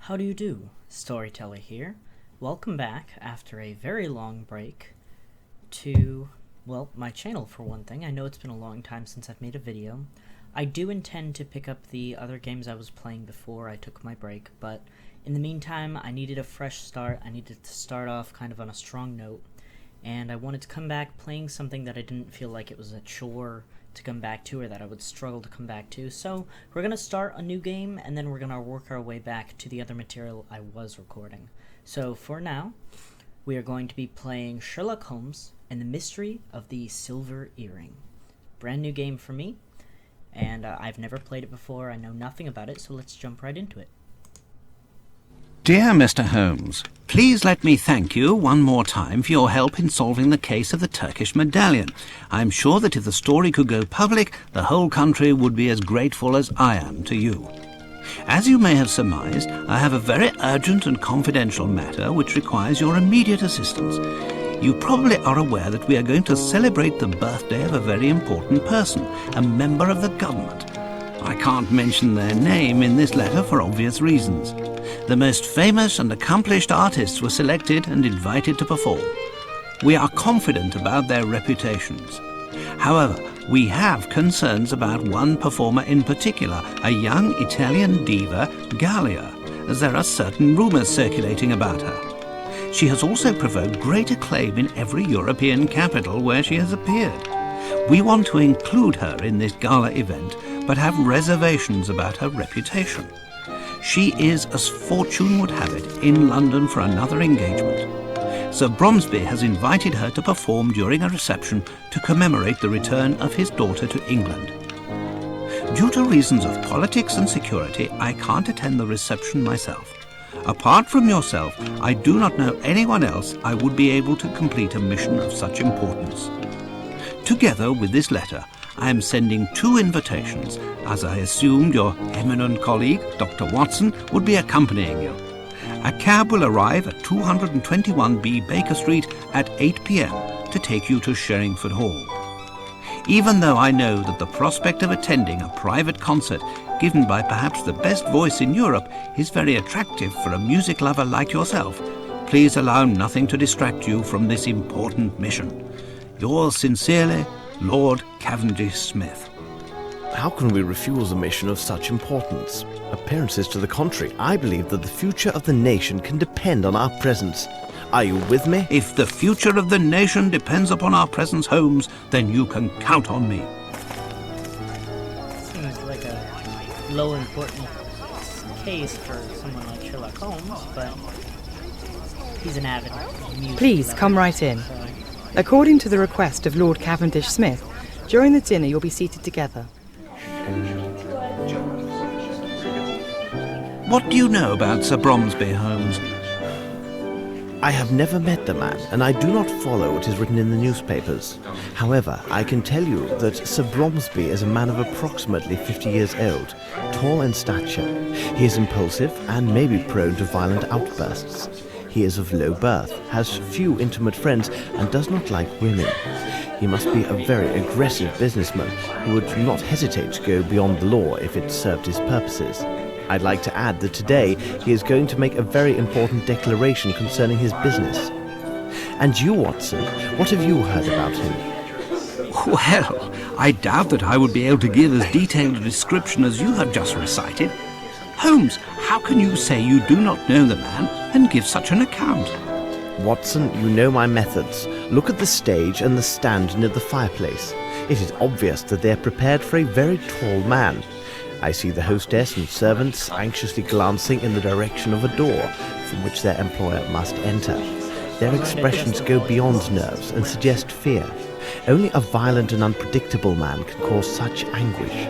How do you do? Storyteller here. Welcome back after a very long break to, well, my channel for one thing. I know it's been a long time since I've made a video. I do intend to pick up the other games I was playing before I took my break, but in the meantime, I needed a fresh start. I needed to start off kind of on a strong note, and I wanted to come back playing something that I didn't feel like it was a chore to come back to, or that I would struggle to come back to. So we're going to start a new game, and then we're going to work our way back to the other material I was recording. So for now, we are going to be playing Sherlock Holmes and the Mystery of the Silver Earring. Brand new game for me, and I've never played it before. I know nothing about it, so let's jump right into it. Dear Mr. Holmes, please let me thank you one more time for your help in solving the case of the Turkish medallion. I'm sure that if the story could go public, the whole country would be as grateful as I am to you. As you may have surmised, I have a very urgent and confidential matter which requires your immediate assistance. You probably are aware that we are going to celebrate the birthday of a very important person, a member of the government. I can't mention their name in this letter for obvious reasons. The most famous and accomplished artists were selected and invited to perform. We are confident about their reputations. However, we have concerns about one performer in particular, a young Italian diva, Gallia, as there are certain rumours circulating about her. She has also provoked great acclaim in every European capital where she has appeared. We want to include her in this gala event, but have reservations about her reputation. She is, as fortune would have it, in London for another engagement. Sir Bromsby has invited her to perform during a reception to commemorate the return of his daughter to England. Due to reasons of politics and security, I can't attend the reception myself. Apart from yourself, I do not know anyone else I would be able to complete a mission of such importance. Together with this letter, I am sending 2 invitations, as I assumed your eminent colleague, Dr. Watson, would be accompanying you. A cab will arrive at 221B Baker Street at 8 p.m. to take you to Sherringford Hall. Even though I know that the prospect of attending a private concert given by perhaps the best voice in Europe is very attractive for a music lover like yourself, please allow nothing to distract you from this important mission. Yours sincerely, Lord Cavendish Smith. How can we refuse a mission of such importance? Appearances to the contrary, I believe that the future of the nation can depend on our presence. Are you with me? If the future of the nation depends upon our presence, Holmes, then you can count on me. Seems like a low important case for someone like Sherlock Holmes, but he's an avid music Please lover, come right in. so- According to the request of Lord Cavendish Smith, during the dinner you'll be seated together. What do you know about Sir Bromsby, Holmes? I have never met the man, and I do not follow what is written in the newspapers. However, I can tell you that Sir Bromsby is a man of approximately 50 years old, tall in stature. He is impulsive and may be prone to violent outbursts. He is of low birth, has few intimate friends, and does not like women. He must be a very aggressive businessman who would not hesitate to go beyond the law if it served his purposes. I'd like to add that today he is going to make a very important declaration concerning his business. And you, Watson, what have you heard about him? Well, I doubt that I would be able to give as detailed a description as you have just recited. Holmes, how can you say you do not know the man and give such an account? Watson, you know my methods. Look at the stage and the stand near the fireplace. It is obvious that they are prepared for a very tall man. I see the hostess and servants anxiously glancing in the direction of a door from which their employer must enter. Their expressions go beyond nerves and suggest fear. Only a violent and unpredictable man can cause such anguish.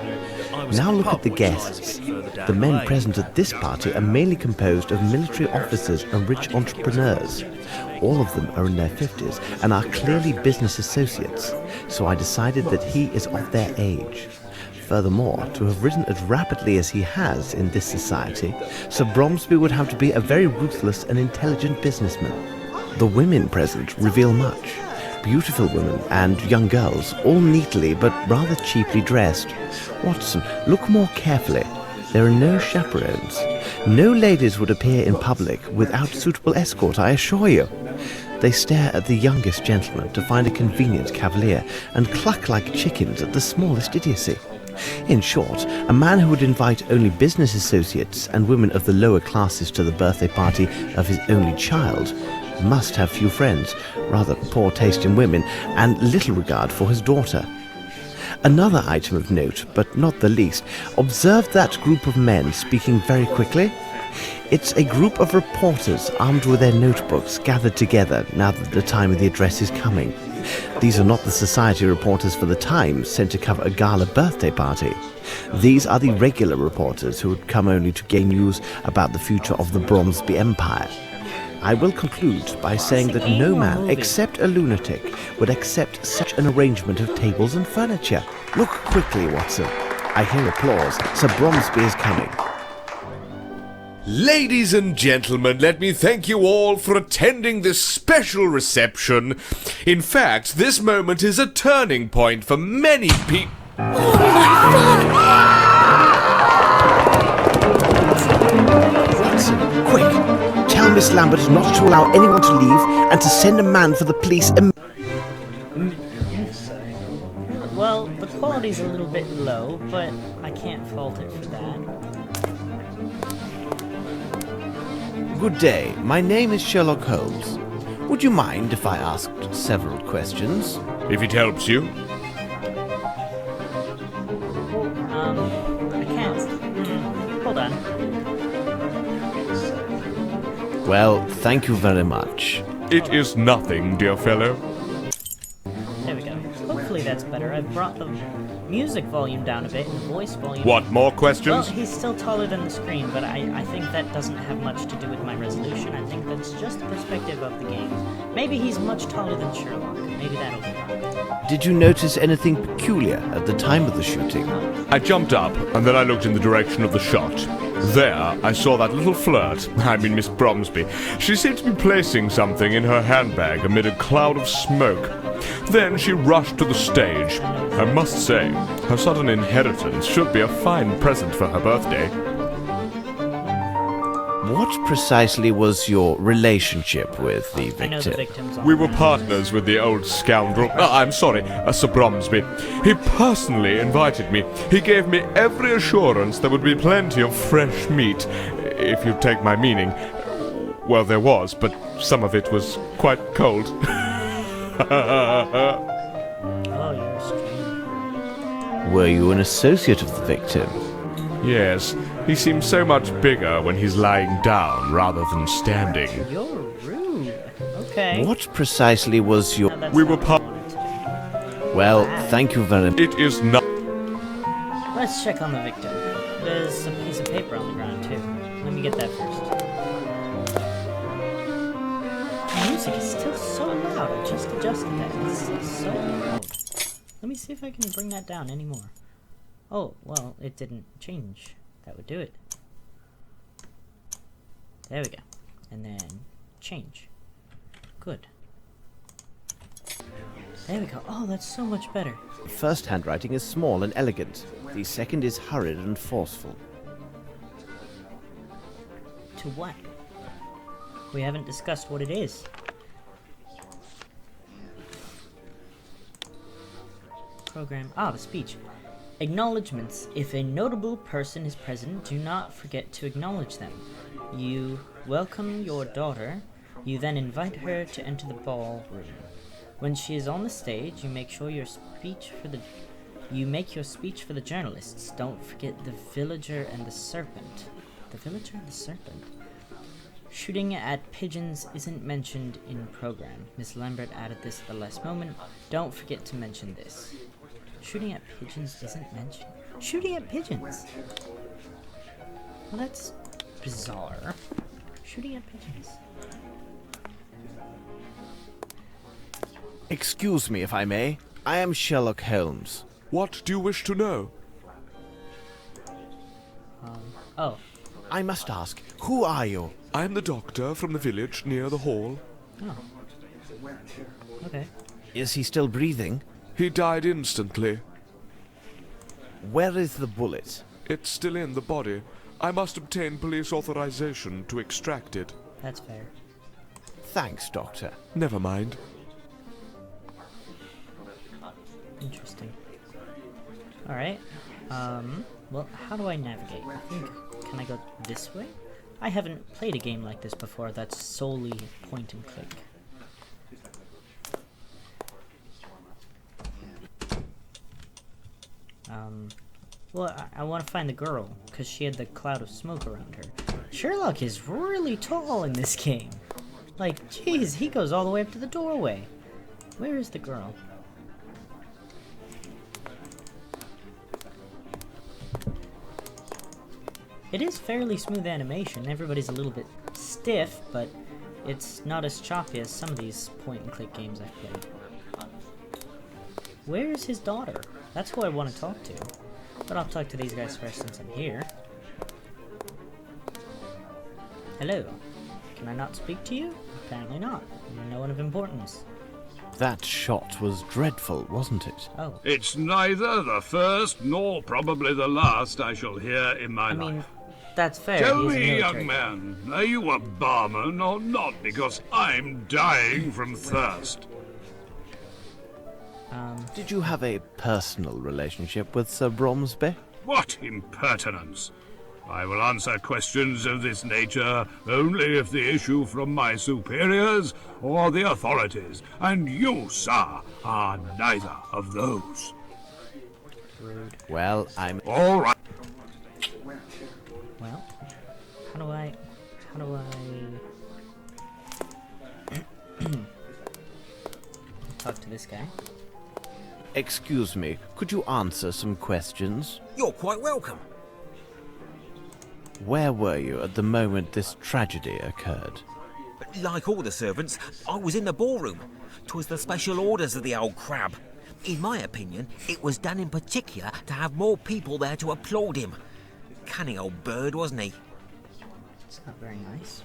Now look at the guests. The men present at this party are mainly composed of military officers and rich entrepreneurs. All of them are in their 50s and are clearly business associates, so I decided that he is of their age. Furthermore, to have risen as rapidly as he has in this society, Sir Bromsby would have to be a very ruthless and intelligent businessman. The women present reveal much. Beautiful women and young girls, all neatly but rather cheaply dressed. Watson, look more carefully. There are no chaperones. No ladies would appear in public without suitable escort, I assure you. They stare at the youngest gentleman to find a convenient cavalier and cluck like chickens at the smallest idiocy. In short, a man who would invite only business associates and women of the lower classes to the birthday party of his only child must have few friends, rather poor taste in women, and little regard for his daughter. Another item of note, but not the least, observe that group of men speaking very quickly. It's a group of reporters armed with their notebooks gathered together now that the time of the address is coming. These are not the society reporters for the Times sent to cover a gala birthday party. These are the regular reporters who had come only to gain news about the future of the Bromsby Empire. I will conclude by saying that no man, except a lunatic, would accept such an arrangement of tables and furniture. Look quickly, Watson. I hear applause. Sir Bromsby is coming. Ladies and gentlemen, let me thank you all for attending this special reception. In fact, this moment is a turning point for many people. Watson, quick! Tell Miss Lambert not to allow anyone to leave and to send a man for the police Well, the quality's a little bit low, but I can't fault it for that. Good day. My name is Sherlock Holmes. Would you mind if I asked several questions? If it helps you. I can't. Hold on. Well, thank you very much. It is nothing, dear fellow. There we go. Hopefully that's better. I've brought the music volume down a bit and the voice volume. What, more Well, questions? he's still taller than the screen, but I think that doesn't have much to do with my resolution. I think that's just the perspective of the game. Maybe he's much taller than Sherlock. Maybe that'll be fine. Did you notice anything peculiar at the time of the shooting? I jumped up, and then I looked in the direction of the shot. There, I saw that little flirt, Miss Bromsby. She seemed to be placing something in her handbag amid a cloud of smoke. Then she rushed to the stage. I must say, her sudden inheritance should be a fine present for her birthday. What precisely was your relationship with the I know the victim? victim's on We were that. partners with the old scoundrel. I'm sorry, Sir Bromsby. He personally invited me. He gave me every assurance there would be plenty of fresh meat, if you take my meaning. Well, there was, but some of it was quite cold. Oh, you're strange. Were you an associate of the victim? Yes, he seems so much bigger when he's lying down rather than standing. You're rude. Okay. What precisely was your... No, that's We not were what I part- wanted to do. Well, thank you very much. It is not. Let's check on the victim. There's a piece of paper on the ground, too. Let me get that first. The music is still so loud. I just adjusted that. It's still so loud. Let me see if I can bring that down anymore. Oh, well, it didn't change. That would do it. There we go. And then change. Good. There we go. Oh, that's so much better. The first handwriting is small and elegant. The second is hurried and forceful. To what? We haven't discussed what it is. Program. The speech. Acknowledgements. If a notable person is present, do not forget to acknowledge them. You welcome your daughter. You then invite her to enter the ballroom. When she is on the stage, you make your speech for the journalists. Don't forget the villager and the serpent. The villager and the serpent. Shooting at pigeons isn't mentioned in program. Miss Lambert added this at the last moment. Don't forget to mention this. Shooting at pigeons isn't mentioned. Shooting at pigeons? Well, that's bizarre. Shooting at pigeons. Excuse me, if I may. I am Sherlock Holmes. What do you wish to know? Oh, I must ask, who are you? I am the doctor from the village near the hall. okay. Is he still breathing? He died instantly. Where is the bullet? It's still in the body. I must obtain police authorization to extract it. That's fair. Thanks, Doctor. Never mind. Interesting. Alright. Well, how do I navigate? I think, can I go this way? I haven't played a game like this before that's solely point and click. Well, I want to find the girl, because she had the cloud of smoke around her. Sherlock is really tall in this game. Like, jeez, he goes all the way up to the doorway. Where is the girl? It is fairly smooth animation. Everybody's a little bit stiff, but it's not as choppy as some of these point-and-click games I've played. Where is his daughter? That's who I want to talk to. But I'll talk to these guys first since I'm here. Hello. Can I not speak to you? Apparently not. You're no one of importance. That shot was dreadful, wasn't it? Oh. It's neither the first nor probably the last I shall hear in my I mean, life. that's fair. Tell He's a me, military young guy. man, are you a barman or not? Because I'm dying from thirst. Did you have a personal relationship with Sir Bromsby? What impertinence! I will answer questions of this nature only if they issue from my superiors or the authorities, and you, sir, are neither of those. Rude. Well, I'm... All right. Well, how do I talk to this guy? Excuse me, could you answer some questions? You're quite welcome. Where were you at the moment this tragedy occurred? Like all the servants, I was in the ballroom. 'Twas the special orders of the old crab. In my opinion, it was done in particular to have more people there to applaud him. Cunning old bird, wasn't he? It's not very nice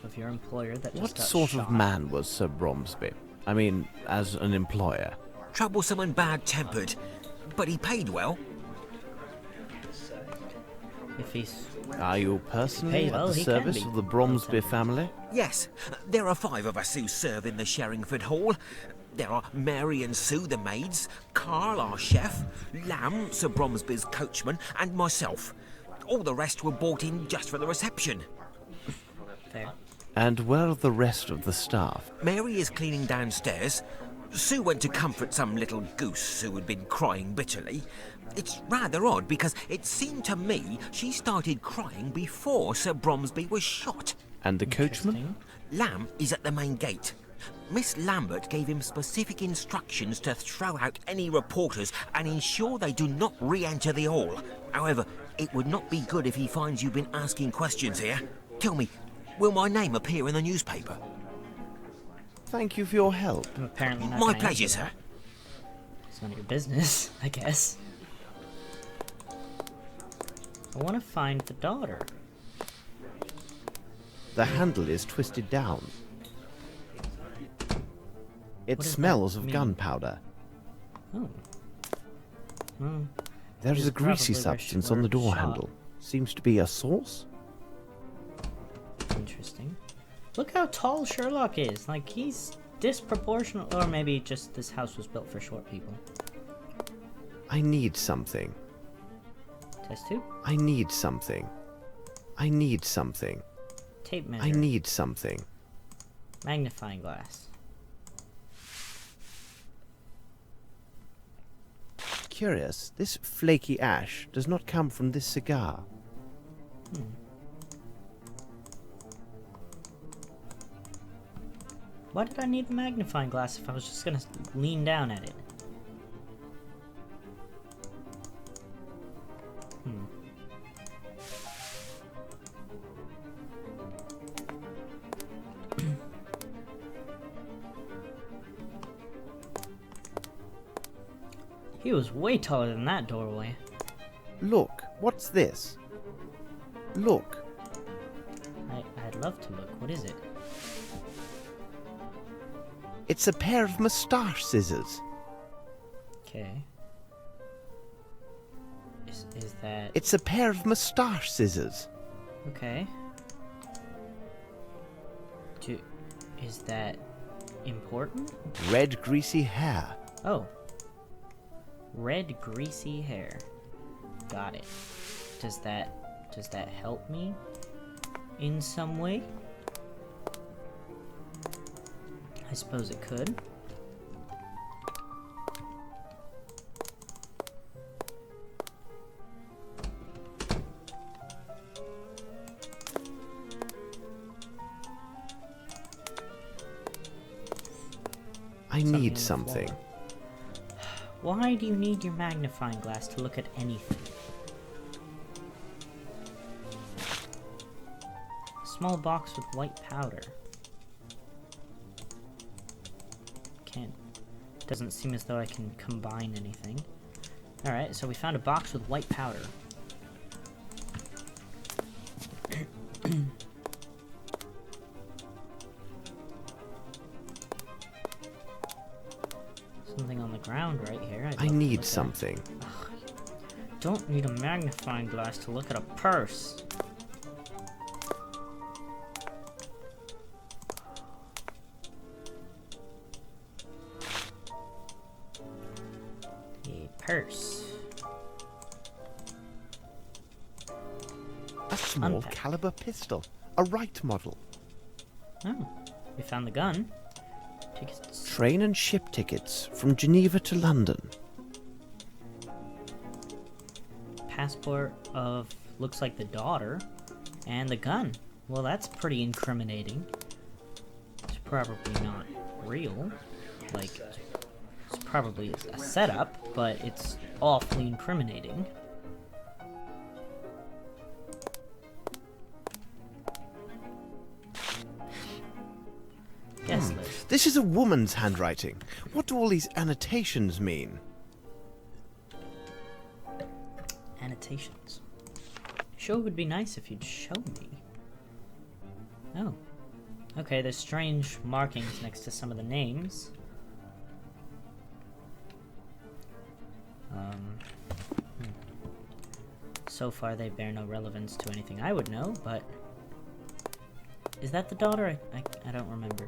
of your employer that just What got sort shot. of man was Sir Bromsby? I mean, as an employer. Troublesome and bad-tempered, but he paid well. If he's Are you personally Hey, well, at the he can service be. of the Bromsby family? Yes, there are 5 of us who serve in the Sherringford Hall. There are Mary and Sue, the maids, Carl, our chef, Lamb, Sir Bromsby's coachman, and myself. All the rest were brought in just for the reception. fair. And where are the rest of the staff? Mary is cleaning downstairs. Sue went to comfort some little goose who had been crying bitterly. It's rather odd because it seemed to me she started crying before Sir Bromsby was shot. And the coachman? Interesting. Lamb is at the main gate. Miss Lambert gave him specific instructions to throw out any reporters and ensure they do not re-enter the hall. However, it would not be good if he finds you've been asking questions here. Tell me, will my name appear in the newspaper? Thank you for your help. I'm apparently not My gonna pleasure, answer sir. that. It's none of your business, I guess. I want to find the daughter. The handle is twisted down. It What does smells that of mean? gunpowder. Oh. Hmm. There is Is a greasy probably where she substance on the were door shot. handle. Seems to be a sauce? Interesting. Look how tall Sherlock is. Like, he's disproportional. Or maybe just this house was built for short people. I need something. Test tube? I need something. I need something. Tape measure. I need something. Magnifying glass. Curious, this flaky ash does not come from this cigar. Why did I need the magnifying glass if I was just gonna lean down at it? He was way taller than that doorway. Look, what's this? Look, I'd love to look. What is it? it's a pair of moustache scissors. Okay. Is that... It's a pair of moustache scissors. Okay. Is that important? Red, greasy hair. Oh. Red, greasy hair. Got it. Does that help me in some way? I suppose it could. I Something on need the something. floor. Why do you need your magnifying glass to look at anything? A small box with white powder. Doesn't seem as though I can combine anything. Alright, so we found a box with white powder. Something on the ground right here. I need something. Don't need a magnifying glass to look at a purse. A purse. A small Unpack. caliber pistol. A Wright model. Oh, we found the gun. Tickets. Train and ship tickets from Geneva to London. Passport of, looks like the daughter. And the gun. Well, that's pretty incriminating. It's probably not real. Like, it's probably a setup, but it's awfully incriminating. Guest list. This is a woman's handwriting. What do all these annotations mean? Annotations. Sure would be nice if you'd show me. Oh. Okay, there's strange markings next to some of the names. So far they bear no relevance to anything I would know, but... Is that the daughter? I don't remember.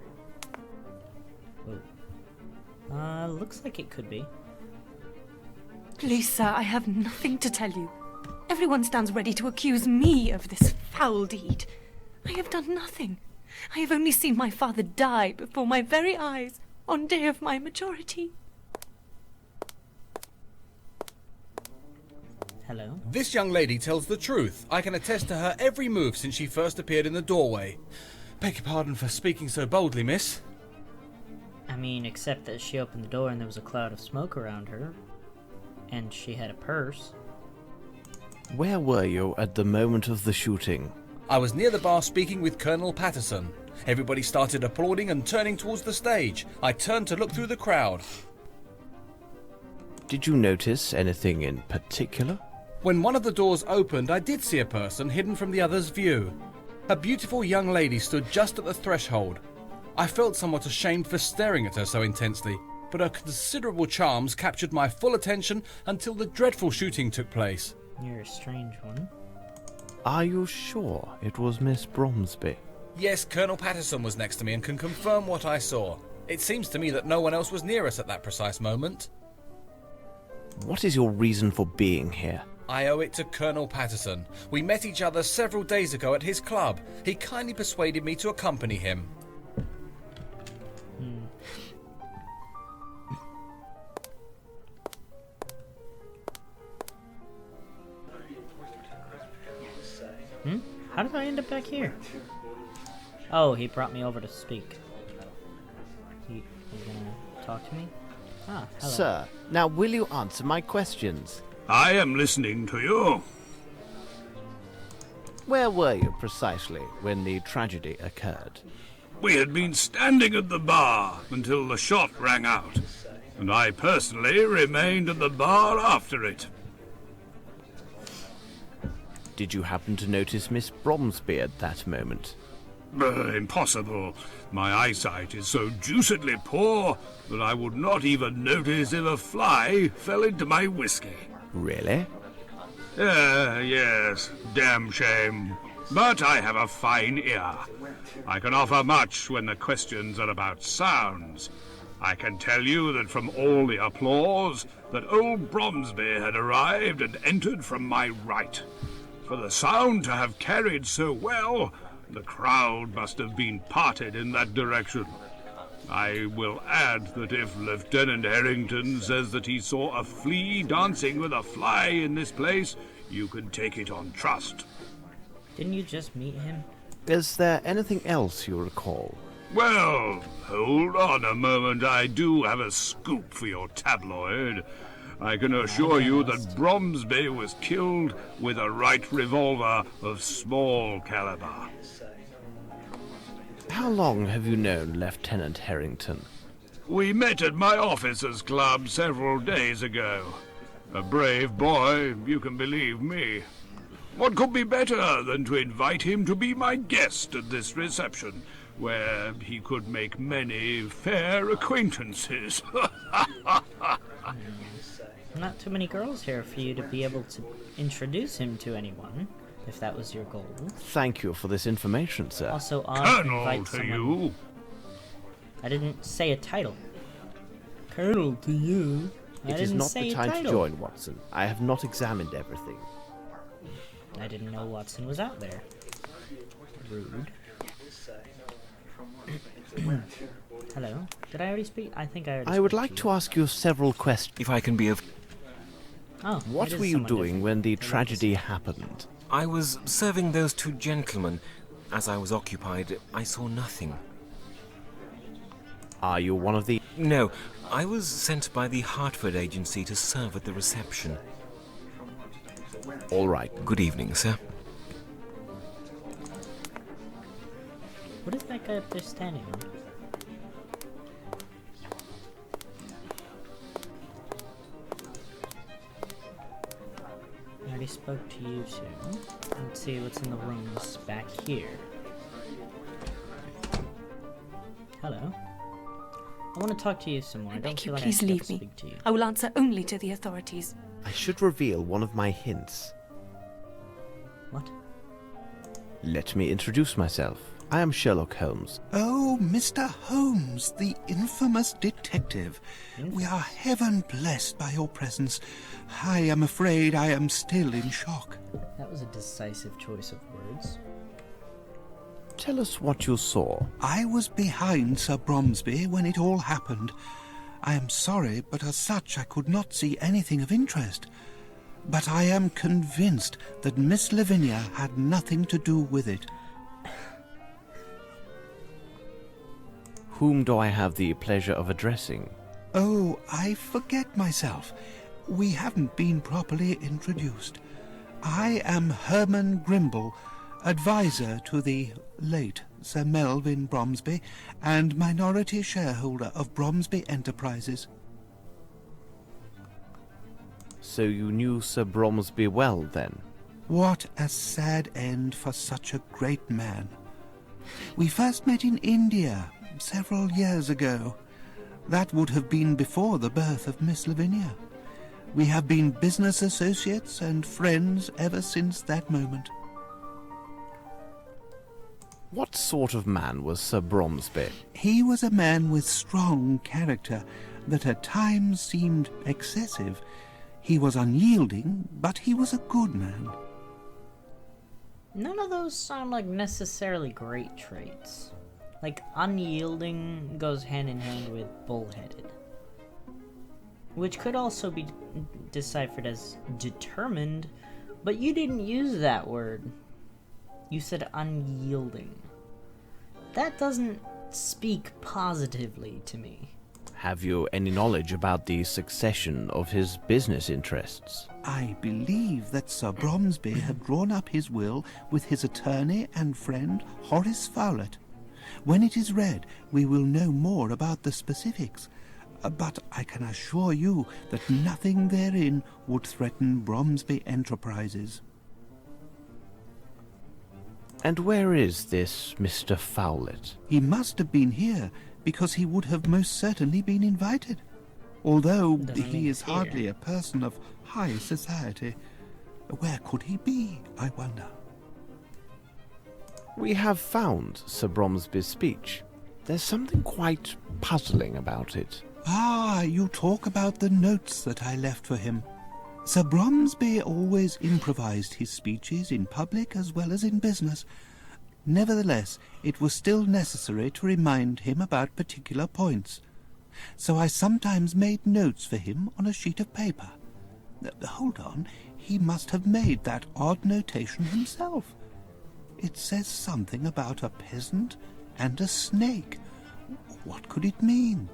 Whoa. Looks like it could be. Please, sir, I have nothing to tell you. Everyone stands ready to accuse me of this foul deed. I have done nothing. I have only seen my father die before my very eyes on day of my majority. Hello? This young lady tells the truth. I can attest to her every move since she first appeared in the doorway. Beg your pardon for speaking so boldly, miss. I mean, except that she opened the door and there was a cloud of smoke around her. And she had a purse. Where were you at the moment of the shooting? I was near the bar speaking with Colonel Patterson. Everybody started applauding and turning towards the stage. I turned to look through the crowd. Did you notice anything in particular? When one of the doors opened, I did see a person hidden from the other's view. A beautiful young lady stood just at the threshold. I felt somewhat ashamed for staring at her so intensely, but her considerable charms captured my full attention until the dreadful shooting took place. You're a strange one. Are you sure it was Miss Bromsby? Yes, Colonel Patterson was next to me and can confirm what I saw. It seems to me that no one else was near us at that precise moment. What is your reason for being here? I owe it to Colonel Patterson. We met each other several days ago at his club. He kindly persuaded me to accompany him. How did I end up back here? Oh, he brought me over to speak. You gonna talk to me? Ah, hello. Sir, now will you answer my questions? I am listening to you. Where were you precisely when the tragedy occurred? We had been standing at the bar until the shot rang out, and I personally remained at the bar after it. Did you happen to notice Miss Bromsby at that moment? Impossible. My eyesight is so deucedly poor that I would not even notice if a fly fell into my whiskey. Really? Yes, damn shame. But I have a fine ear. I can offer much when the questions are about sounds. I can tell you that from all the applause, that old Bromsby had arrived and entered from my right. For the sound to have carried so well, the crowd must have been parted in that direction. I will add that if Lieutenant Harrington says that he saw a flea dancing with a fly in this place, you can take it on trust. Didn't you just meet him? Is there anything else you recall? Well, hold on a moment. I do have a scoop for your tabloid. I can assure you that Bromsby was killed with a right revolver of small caliber. How long have you known Lieutenant Harrington? We met at my officers' club several days ago. A brave boy, you can believe me. What could be better than to invite him to be my guest at this reception, where he could make many fair acquaintances? Not too many girls here for you to be able to introduce him to anyone, if that was your goal. Thank you for this information, sir. Also, Colonel to you. I didn't say a title. Colonel to you. It is not the time to join, Watson. I have not examined everything. I didn't know Watson was out there. Rude. Hello. Did I already speak? I think I already I would like to ask you several questions. If I can be of... Oh, What were you doing when the tragedy happened? I was serving those two gentlemen. As I was occupied, I saw nothing. Are you one of the... No, I was sent by the Hartford agency to serve at the reception. All right. Good evening, sir. What is that guy up there standing on? I already spoke to you two. Let's see what's in the rooms back here. Hello. I want to talk to you some more. I don't feel like I please should leave ever me. speak to you. I will answer only to the authorities. I should reveal one of my hints. What? Let me introduce myself. I am Sherlock Holmes. Oh, Mr. Holmes, the infamous detective. We are heaven blessed by your presence. I am afraid I am still in shock. That was a decisive choice of words. Tell us what you saw. I was behind Sir Bromsby when it all happened. I am sorry, but as such I could not see anything of interest. But I am convinced that Miss Lavinia had nothing to do with it. Whom do I have the pleasure of addressing? Oh, I forget myself. We haven't been properly introduced. I am Herman Grimble, advisor to the late Sir Melvyn Bromsby and minority shareholder of Bromsby Enterprises. So you knew Sir Bromsby well, then? What a sad end for such a great man. We first met in India several years ago. That would have been before the birth of Miss Lavinia. We have been business associates and friends ever since that moment. What sort of man was Sir Bromsby? He was a man with strong character that at times seemed excessive. He was unyielding, but he was a good man. None of those sound like necessarily great traits. Like, unyielding goes hand in hand with bullheaded. Which could also be deciphered as determined, but you didn't use that word. You said unyielding. That doesn't speak positively to me. Have you any knowledge about the succession of his business interests? I believe that Sir Bromsby had drawn up his will with his attorney and friend Horace Fowlett. When it is read, we will know more about the specifics. But I can assure you that nothing therein would threaten Bromsby Enterprises. And where is this Mr. Fowlett? He must have been here, because he would have most certainly been invited. Although he is hardly a person of high society. Where could he be, I wonder? We have found Sir Bromsby's speech. There's something quite puzzling about it. Ah, you talk about the notes that I left for him. Sir Bromsby always improvised his speeches in public as well as in business. Nevertheless, it was still necessary to remind him about particular points. So I sometimes made notes for him on a sheet of paper. Hold on, he must have made that odd notation himself. It says something about a peasant and a snake. What could it mean?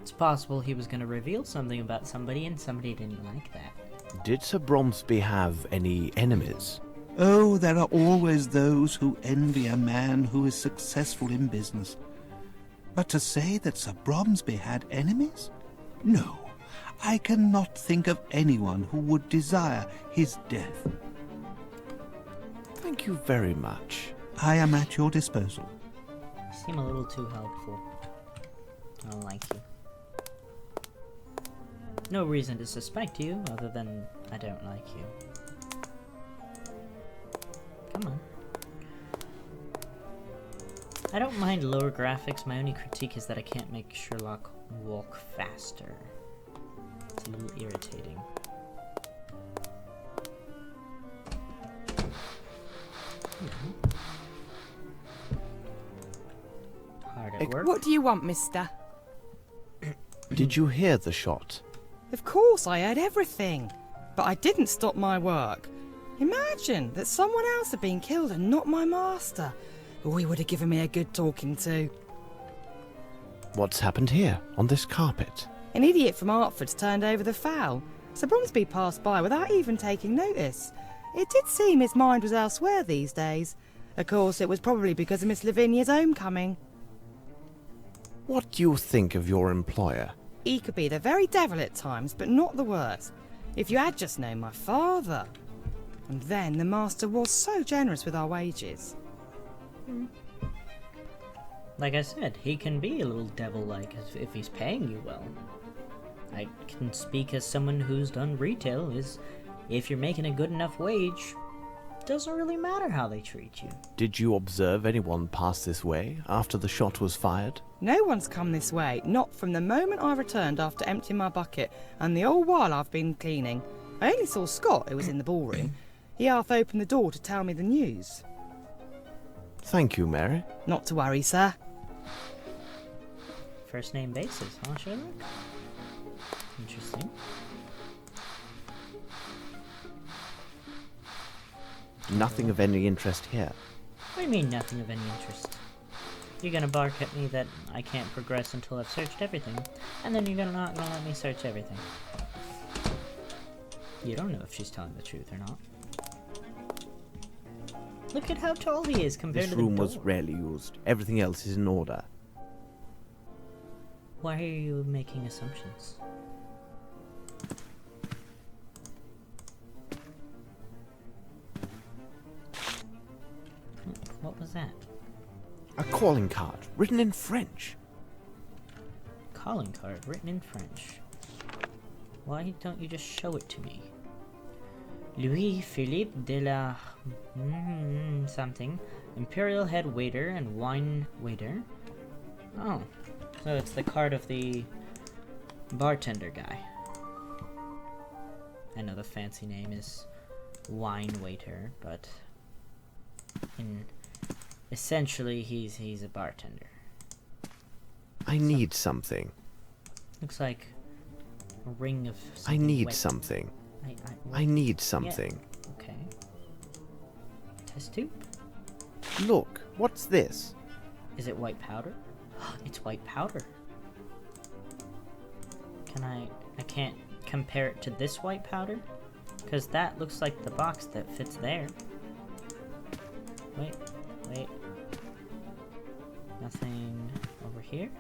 It's possible he was going to reveal something about somebody and somebody didn't like that. Did Sir Bromsby have any enemies? Oh, there are always those who envy a man who is successful in business. But to say that Sir Bromsby had enemies? No, I cannot think of anyone who would desire his death. Thank you very much. I am at your disposal. You seem a little too helpful. I don't like you. No reason to suspect you, other than I don't like you. Come on. I don't mind lower graphics, my only critique is that I can't make Sherlock walk faster. It's a little irritating. Hard at work. What do you want, mister? Did you hear the shot? Of course, I heard everything. But I didn't stop my work. Imagine that someone else had been killed and not my master. Oh, he would have given me a good talking to. What's happened here, on this carpet? An idiot from Hertford's turned over the fowl. Sir Bromsby passed by without even taking notice. It did seem his mind was elsewhere these days. Of course, it was probably because of Miss Lavinia's homecoming. What do you think of your employer? He could be the very devil at times, but not the worst. If you had just known my father. And then the master was so generous with our wages. Like I said, he can be a little devil-like if he's paying you well. I can speak as someone who's done retail, is if you're making a good enough wage, doesn't really matter how they treat you. Did you observe anyone pass this way after the shot was fired? No one's come this way, not from the moment I returned after emptying my bucket, and the whole while I've been cleaning. I only saw Scott, who was in the ballroom. He half opened the door to tell me the news. Thank you, Mary. Not to worry, sir. First name basis, huh, Sherlock? Interesting. Nothing of any interest here. What do you mean, nothing of any interest? You're gonna bark at me that I can't progress until I've searched everything, and then you're not gonna let me search everything. You don't know if she's telling the truth or not. Look at how tall he is compared This to the door. room was rarely used. Everything else is in order. Why are you making assumptions? What was that? A calling card, written in French. Calling card written in French. Why don't you just show it to me? Louis-Philippe de la... something. Imperial head waiter and wine waiter. Oh, so it's the card of the bartender guy. I know the fancy name is wine waiter, but essentially he's a bartender. I need something. Looks like a ring of I something need wet. something. What? I need something. Yeah. Okay. Test tube? Look, what's this? Is it white powder? It's white powder. Can I can't compare it to this white powder? Because that looks like the box that fits there. Wait. Nothing over here?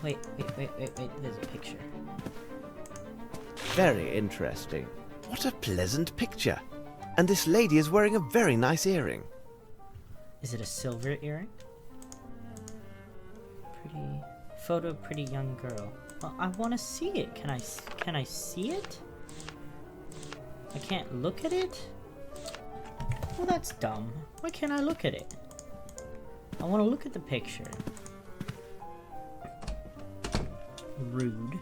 Wait, there's a picture. Very interesting. What a pleasant picture. And this lady is wearing a very nice earring. Is it a silver earring? Pretty young girl. Well, I want to see it. Can I see it? I can't look at it? Well, that's dumb. Why can't I look at it? I want to look at the picture. Rude.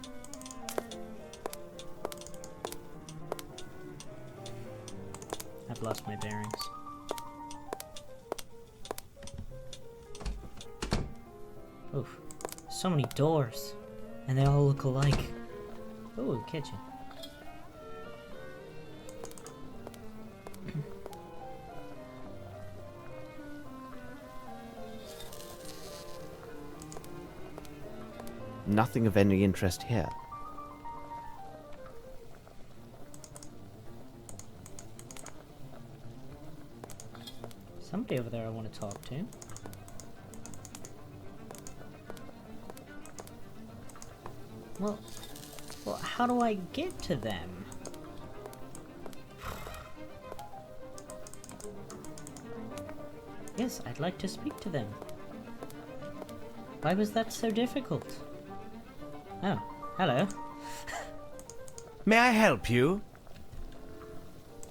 I've lost my bearings. Oof. So many doors. And they all look alike. Ooh, kitchen. Nothing of any interest here. Somebody over there I want to talk to. Well, how do I get to them? Yes, I'd like to speak to them. Why was that so difficult? Oh, hello. May I help you?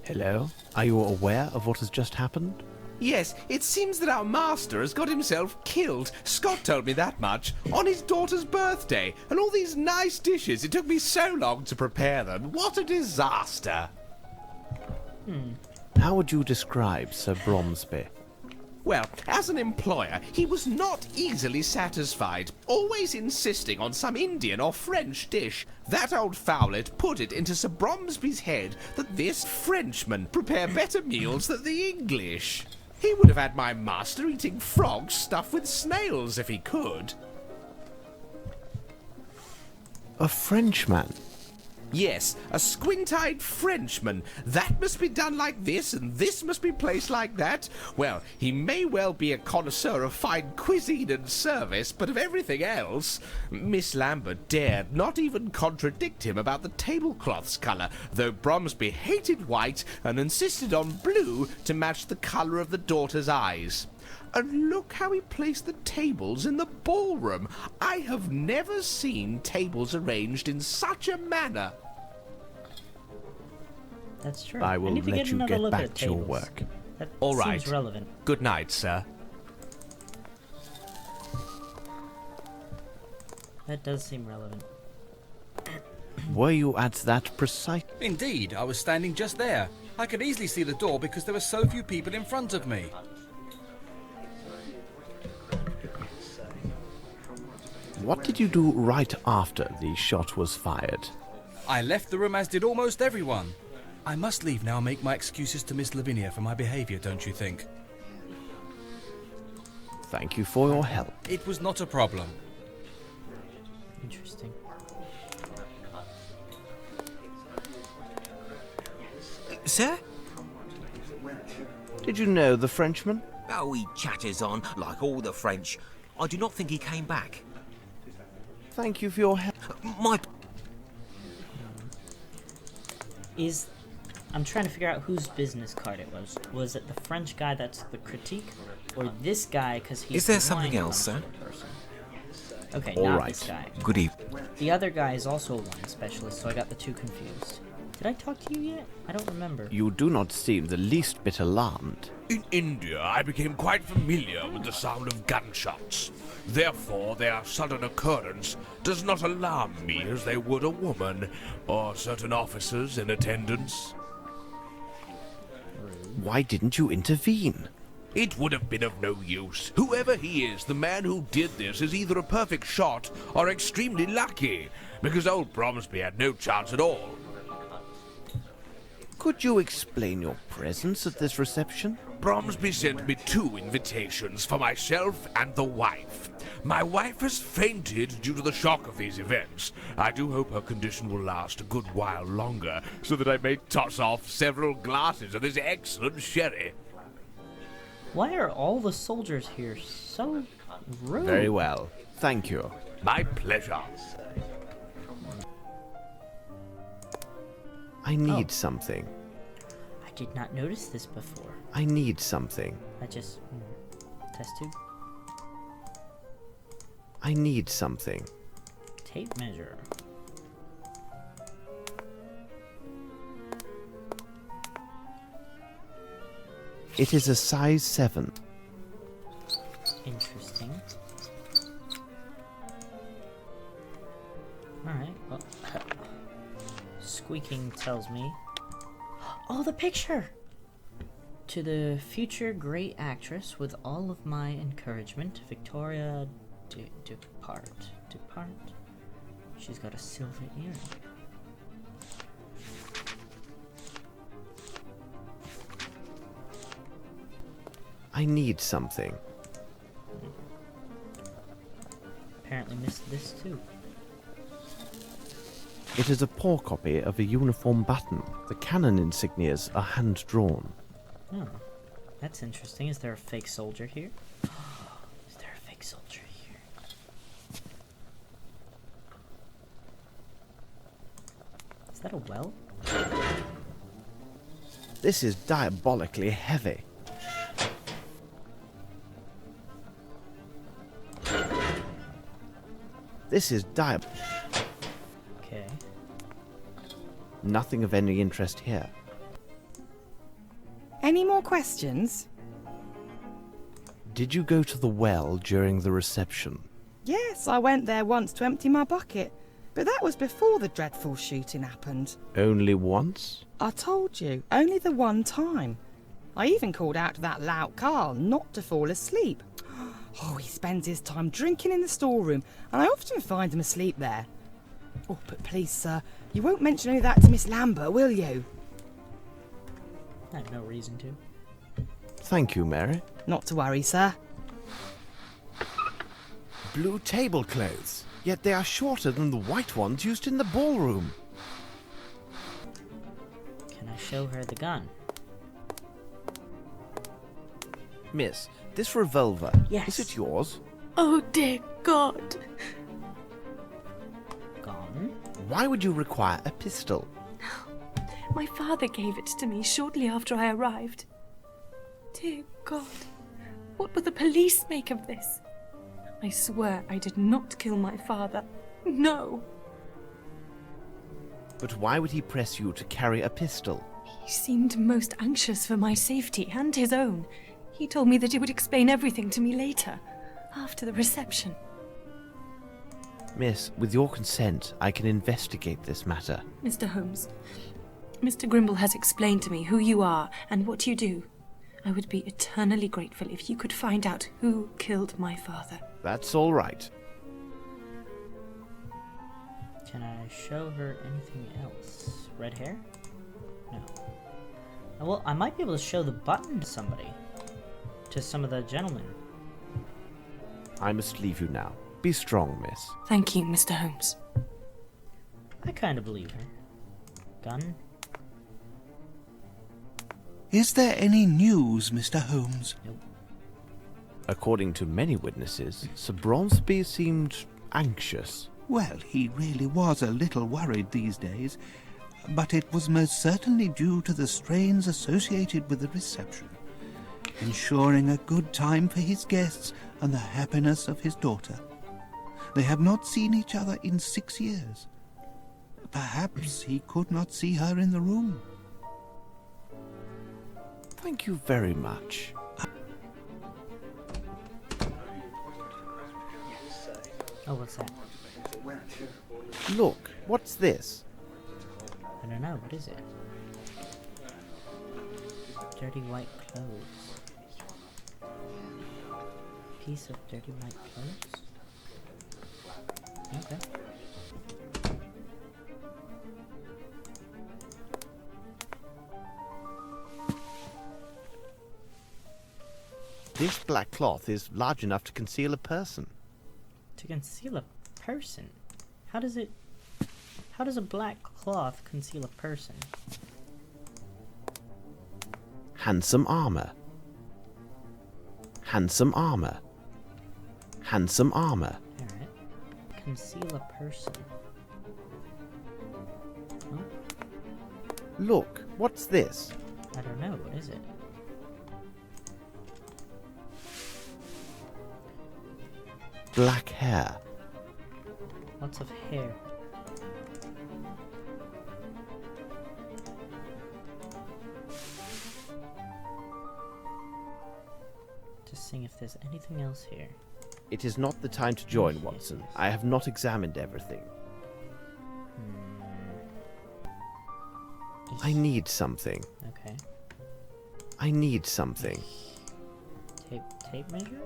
Hello? Are you aware of what has just happened? Yes, it seems that our master has got himself killed. Scott told me that much. On his daughter's birthday. And all these nice dishes. It took me so long to prepare them. What a disaster. How would you describe Sir Bromsby? Well, as an employer, he was not easily satisfied, always insisting on some Indian or French dish. That old fowlet put it into Sir Bromsby's head that this Frenchman prepare better meals than the English. He would have had my master eating frogs stuffed with snails if he could. A Frenchman? Yes, a squint-eyed Frenchman. That must be done like this, and this must be placed like that. Well, he may well be a connoisseur of fine cuisine and service, but of everything else, Miss Lambert dared not even contradict him about the tablecloth's colour, though Bromsby hated white and insisted on blue to match the colour of the daughter's eyes. And look how he placed the tables in the ballroom. I have never seen tables arranged in such a manner. That's true. I will need to let you another get look back at to your tables. work. That All seems right. relevant. Good night, sir. That does seem relevant. Were you at that precise... Indeed, I was standing just there. I could easily see the door because there were so few people in front of me. What did you do right after the shot was fired? I left the room as did almost everyone. I must leave now and make my excuses to Miss Lavinia for my behaviour, don't you think? Thank you for your help. It was not a problem. Interesting. Sir? Did you know the Frenchman? Oh, he chatters on, like all the French. I do not think he came back. Thank you for your help. My... I'm trying to figure out whose business card it was. Was it the French guy that's the critique? Or this guy because he's Is there the something wine else, sir? person? Okay, All not right. this guy. Good evening. The other guy is also a wine specialist, so I got the two confused. Did I talk to you yet? I don't remember. You do not seem the least bit alarmed. In India, I became quite familiar with the sound of gunshots. Therefore, their sudden occurrence does not alarm me as they would a woman or certain officers in attendance. Why didn't you intervene? It would have been of no use. Whoever he is, the man who did this is either a perfect shot or extremely lucky, because old Bromsby had no chance at all. Could you explain your presence at this reception? Bromsby sent me 2 invitations for myself and the wife. My wife has fainted due to the shock of these events. I do hope her condition will last a good while longer, so that I may toss off several glasses of this excellent sherry. Why are all the soldiers here so rude? Very well. Thank you. My pleasure. I need something. I did not notice this before. I need something. I just... test tube? I need something. tape measure. It is a size 7. Interesting. Alright, well, squeaking tells me... Oh, the picture! To the future great actress, with all of my encouragement, Victoria Dupart. Dupart? She's got a silver earring. I need something. Apparently missed this too. It is a poor copy of a uniform button. The cannon insignias are hand-drawn. Oh, that's interesting. Is there a fake soldier here? Is there a fake soldier here? Is that a well? This is diabolically heavy. This is Okay. Nothing of any interest here. Any more questions? Did you go to the well during the reception? Yes, I went there once to empty my bucket, but that was before the dreadful shooting happened. Only once? I told you, only the one time. I even called out to that lout Carl not to fall asleep. Oh, he spends his time drinking in the storeroom, and I often find him asleep there. Oh, but please, sir, you won't mention any of that to Miss Lambert, will you? I have no reason to. Thank you, Mary. Not to worry, sir. Blue tablecloths, yet they are shorter than the white ones used in the ballroom. Can I show her the gun? Miss, this revolver, Yes. is it yours? Oh dear God. Gone? Why would you require a pistol? My father gave it to me shortly after I arrived. Dear God, what will the police make of this? I swear I did not kill my father. No. But why would he press you to carry a pistol? He seemed most anxious for my safety and his own. He told me that he would explain everything to me later, after the reception. Miss, with your consent, I can investigate this matter. Mr. Holmes, Mr. Grimble has explained to me who you are and what you do. I would be eternally grateful if you could find out who killed my father. That's all right. Can I show her anything else? Red hair? No. Well, I might be able to show the button to somebody. To some of the gentlemen. I must leave you now. Be strong, miss. Thank you, Mr. Holmes. I kind of believe her. Gun? Is there any news, Mr. Holmes? Nope. According to many witnesses, Sir Bromsby seemed anxious. Well, he really was a little worried these days, but it was most certainly due to the strains associated with the reception, ensuring a good time for his guests and the happiness of his daughter. They have not seen each other in 6 years. Perhaps he could not see her in the room. Thank you very much. Oh, what's that? Look, what's this? I don't know. What is it? Dirty white clothes. Piece of dirty white clothes? Okay. This black cloth is large enough to conceal a person. To conceal a person? How does a black cloth conceal a person? Handsome armor. Handsome armor. Handsome armor. Alright. Conceal a person. Huh? Look, what's this? I don't know. What is it? Black hair. Lots of hair. Just seeing if there's anything else here. It is not the time to join, Watson. I have not examined everything. I need something. Okay. I need something. Tape measure?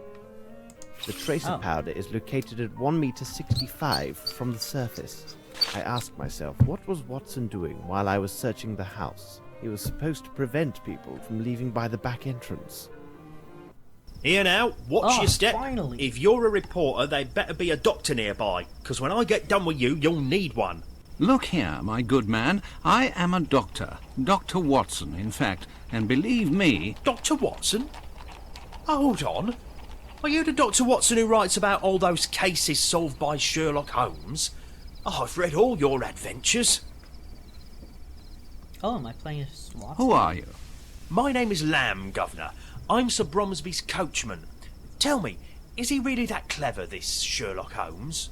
The tracer powder is located at 1 meter 65 from the surface. I asked myself, what was Watson doing while I was searching the house? He was supposed to prevent people from leaving by the back entrance. Here now, watch your step. Finally. If you're a reporter, there'd better be a doctor nearby, because when I get done with you, you'll need one. Look here, my good man, I am a doctor. Dr. Watson, in fact, and believe me... Dr. Watson? Hold on. Are you the Dr. Watson who writes about all those cases solved by Sherlock Holmes? I've read all your adventures. Oh, am I playing as Watson? Who are you? My name is Lamb, Governor. I'm Sir Bromsby's coachman. Tell me, is he really that clever, this Sherlock Holmes?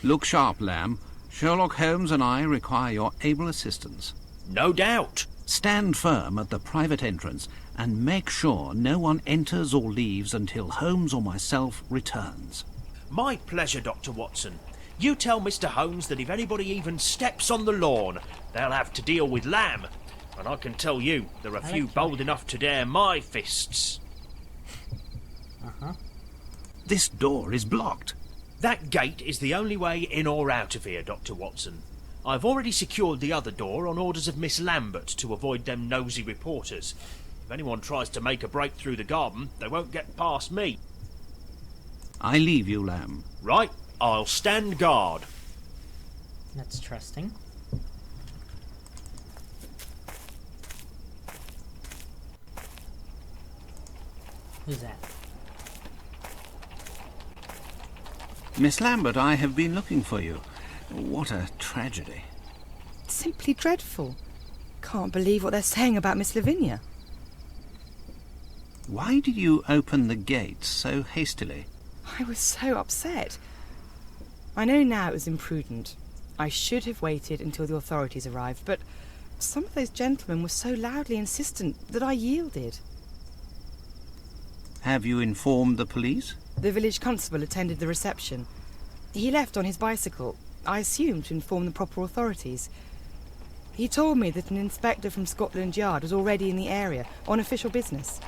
Look sharp, Lamb. Sherlock Holmes and I require your able assistance. No doubt. Stand firm at the private entrance and make sure no one enters or leaves until Holmes or myself returns. My pleasure, Dr. Watson. You tell Mr. Holmes that if anybody even steps on the lawn, they'll have to deal with Lamb. And I can tell you, there are few bold enough to dare my fists. This door is blocked. That gate is the only way in or out of here, Dr. Watson. I've already secured the other door on orders of Miss Lambert to avoid them nosy reporters. If anyone tries to make a break through the garden, they won't get past me. I leave you, Lamb. Right, I'll stand guard. That's trusting. Who's that? Miss Lambert, I have been looking for you. What a tragedy. Simply dreadful. Can't believe what they're saying about Miss Lavinia. Why did you open the gate so hastily? I was so upset. I know now it was imprudent. I should have waited until the authorities arrived, but some of those gentlemen were so loudly insistent that I yielded. Have you informed the police? The village constable attended the reception. He left on his bicycle, I assume to inform the proper authorities. He told me that an inspector from Scotland Yard was already in the area on official business.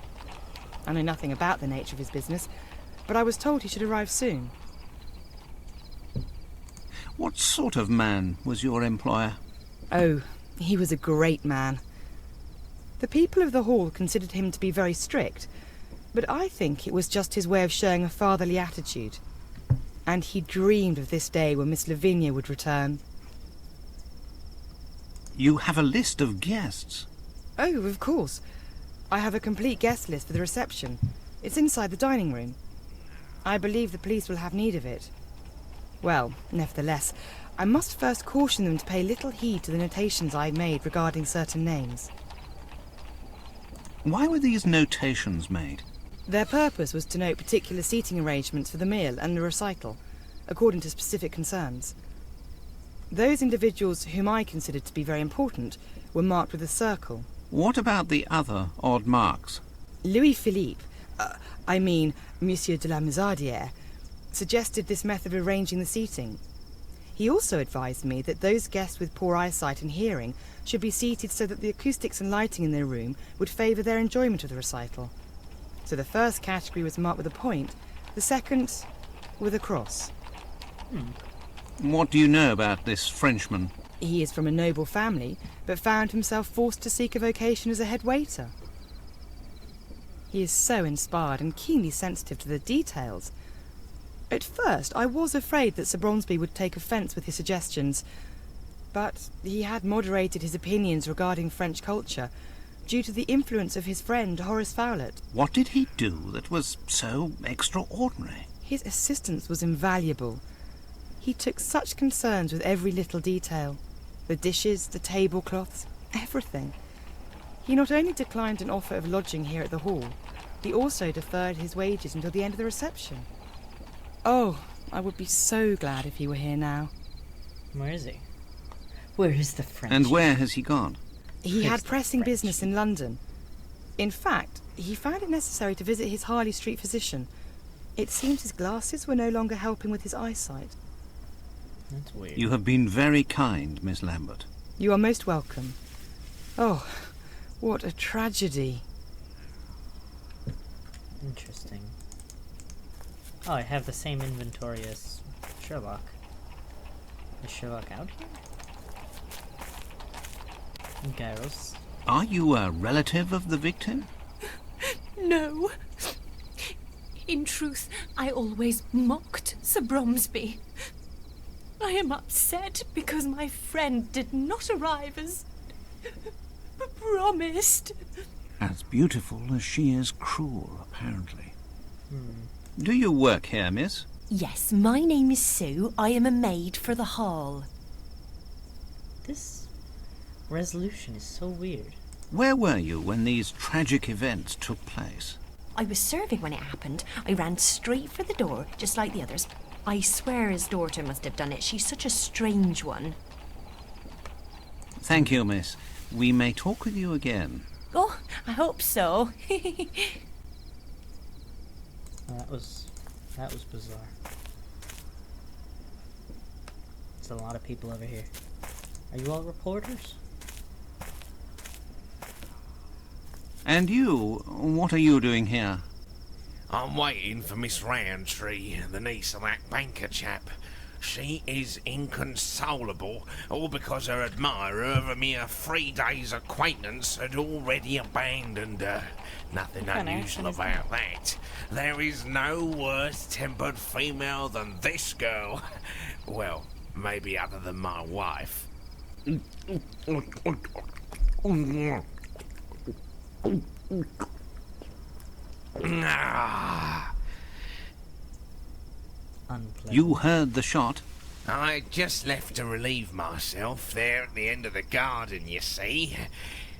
I know nothing about the nature of his business, but I was told he should arrive soon. What sort of man was your employer? Oh, he was a great man. The people of the hall considered him to be very strict, but I think it was just his way of showing a fatherly attitude. And he dreamed of this day when Miss Lavinia would return. You have a list of guests. Oh, of course. I have a complete guest list for the reception. It's inside the dining room. I believe the police will have need of it. Well, nevertheless, I must first caution them to pay little heed to the notations I made regarding certain names. Why were these notations made? Their purpose was to note particular seating arrangements for the meal and the recital, according to specific concerns. Those individuals whom I considered to be very important were marked with a circle. What about the other odd marks? Louis-Philippe, Monsieur de la Mazardière, suggested this method of arranging the seating. He also advised me that those guests with poor eyesight and hearing should be seated so that the acoustics and lighting in their room would favour their enjoyment of the recital. So the first category was marked with a point, the second with a cross. What do you know about this Frenchman? He is from a noble family, but found himself forced to seek a vocation as a head waiter. He is so inspired and keenly sensitive to the details. At first, I was afraid that Sir Bromsby would take offence with his suggestions, but he had moderated his opinions regarding French culture due to the influence of his friend Horace Fowlett. What did he do that was so extraordinary? His assistance was invaluable. He took such concerns with every little detail. The dishes, the tablecloths, everything. He not only declined an offer of lodging here at the hall, he also deferred his wages until the end of the reception. Oh, I would be so glad if he were here now. Where is he? Where is the French? And where has he gone? He had pressing business in London. In fact, he found it necessary to visit his Harley Street physician. It seems his glasses were no longer helping with his eyesight. That's weird. You have been very kind, Miss Lambert. You are most welcome. Oh, what a tragedy. Interesting. Oh, I have the same inventory as Sherlock. Is Sherlock out here? Gyros. Are you a relative of the victim? No. In truth, I always mocked Sir Bromsby. I am upset because my friend did not arrive as promised. As beautiful as she is cruel, apparently. Do you work here, miss? Yes, my name is Sue. I am a maid for the hall. This resolution is so weird. Where were you when these tragic events took place? I was serving when it happened. I ran straight for the door, just like the others. I swear his daughter must have done it. She's such a strange one. Thank you, miss. We may talk with you again. Oh, I hope so. That was bizarre. There's a lot of people over here. Are you all reporters? And you, what are you doing here? I'm waiting for Miss Roundtree, the niece of that banker chap. She is inconsolable, all because her admirer of a mere 3 days' acquaintance had already abandoned her. Nothing unusual about that. There is no worse-tempered female than this girl. Well, maybe other than my wife. Unpleasant. You heard the shot? I just left to relieve myself there at the end of the garden, you see.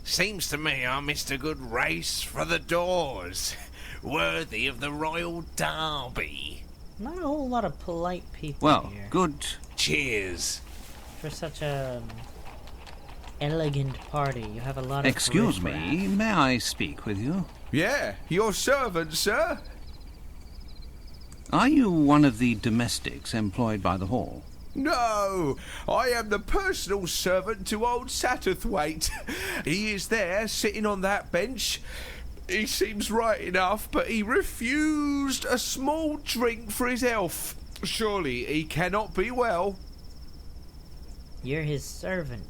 Seems to me I missed a good race for the doors. Worthy of the Royal Derby. Not a whole lot of polite people Well, here. good. Cheers. For such a elegant party, you have a lot of Excuse me, riffraff. may I speak with you? Yeah, your servant, sir. Are you one of the domestics employed by the hall? No, I am the personal servant to old Satterthwaite. He is there, sitting on that bench. He seems right enough, but he refused a small drink for his health. Surely he cannot be well. You're his servant,